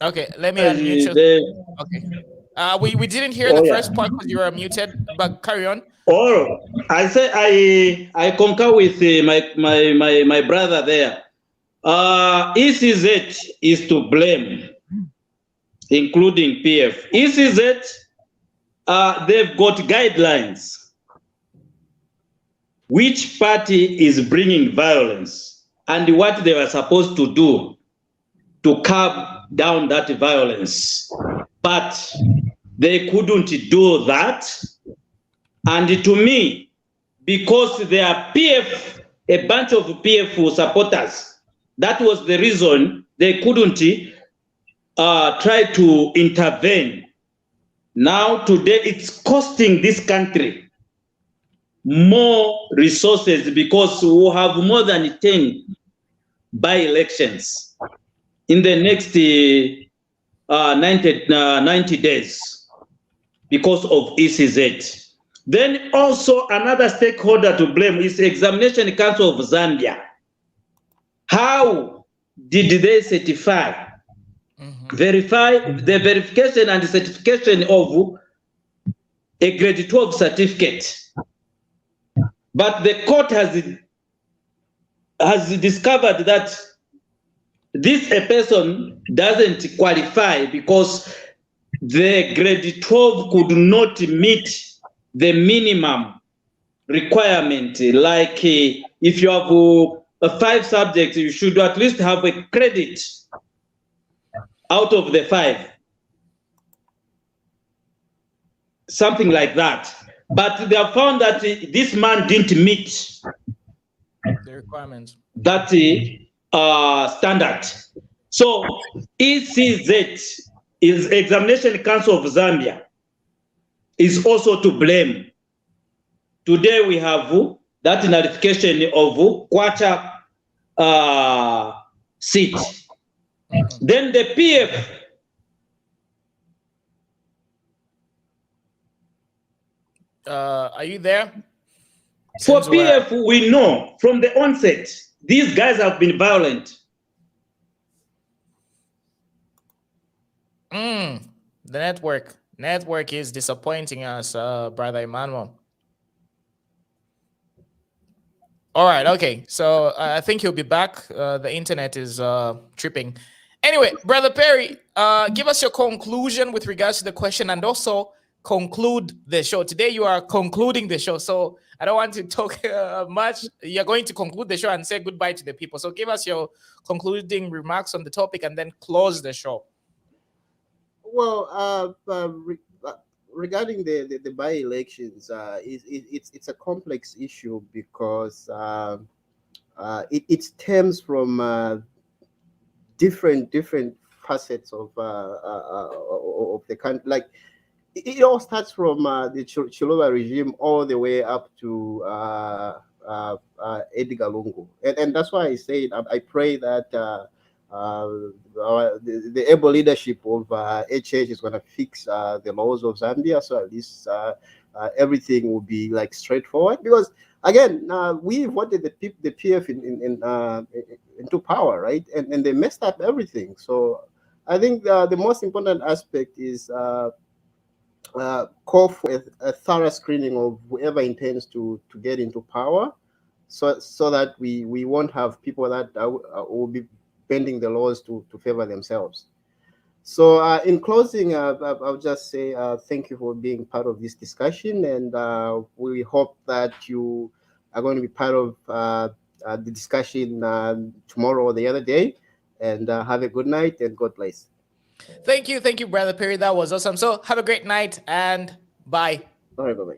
S1: Okay, let me unmute you. Okay. We didn't hear the first part because you were muted, but carry on.
S10: Oh, I say I concur with my brother there. ECZ is to blame, including PF. ECZ, they've got guidelines. Which party is bringing violence and what they were supposed to do to curb down that violence, but they couldn't do that And to me, because they are PF, a bunch of PF supporters, that was the reason they couldn't try to intervene. Now, today, it's costing this country more resources because we have more than 10 by-elections in the next 90 days because of ECZ. Then also another stakeholder to blame is the Examination Council of Zambia. How did they certify, verify the verification and certification of a grade 12 certificate? But the court has discovered that this a person doesn't qualify because the grade 12 could not meet the minimum requirement. Like if you have 5 subjects, you should at least have a credit out of the 5. Something like that. But they have found that this man didn't meet
S1: the requirements.
S10: That standard. So ECZ is Examination Council of Zambia is also to blame. Today we have that nullification of Kwacha seat. Then the PF.
S1: Are you there?
S10: For PF, we know from the onset, these guys have been violent.
S1: The network is disappointing us, Brother Emmanuel. All right, okay. So I think he'll be back. The internet is tripping. Anyway, Brother Perry, give us your conclusion with regards to the question and also conclude the show. Today you are concluding the show, so I don't want to talk much. You're going to conclude the show and say goodbye to the people. So give us your concluding remarks on the topic and then close the show.
S5: Well, regarding the by-elections, it's a complex issue because it stems from different facets of the country. Like it all starts from the Chiluba regime all the way up to Edgar Lungu, and that's why I say I pray that the able leadership of HH is going to fix the laws of Zambia, so at least everything will be like straightforward. Because again, we voted the PF into power, right? And they messed up everything. So I think the most important aspect is call for a thorough screening of whoever intends to get into power, so that we won't have people that will be bending the laws to favor themselves. So in closing, I'll just say thank you for being part of this discussion, and we hope that you are going to be part of the discussion tomorrow or the other day, and have a good night and God bless.
S1: Thank you, Brother Perry. That was awesome. So have a great night and bye.
S5: All right, bye-bye.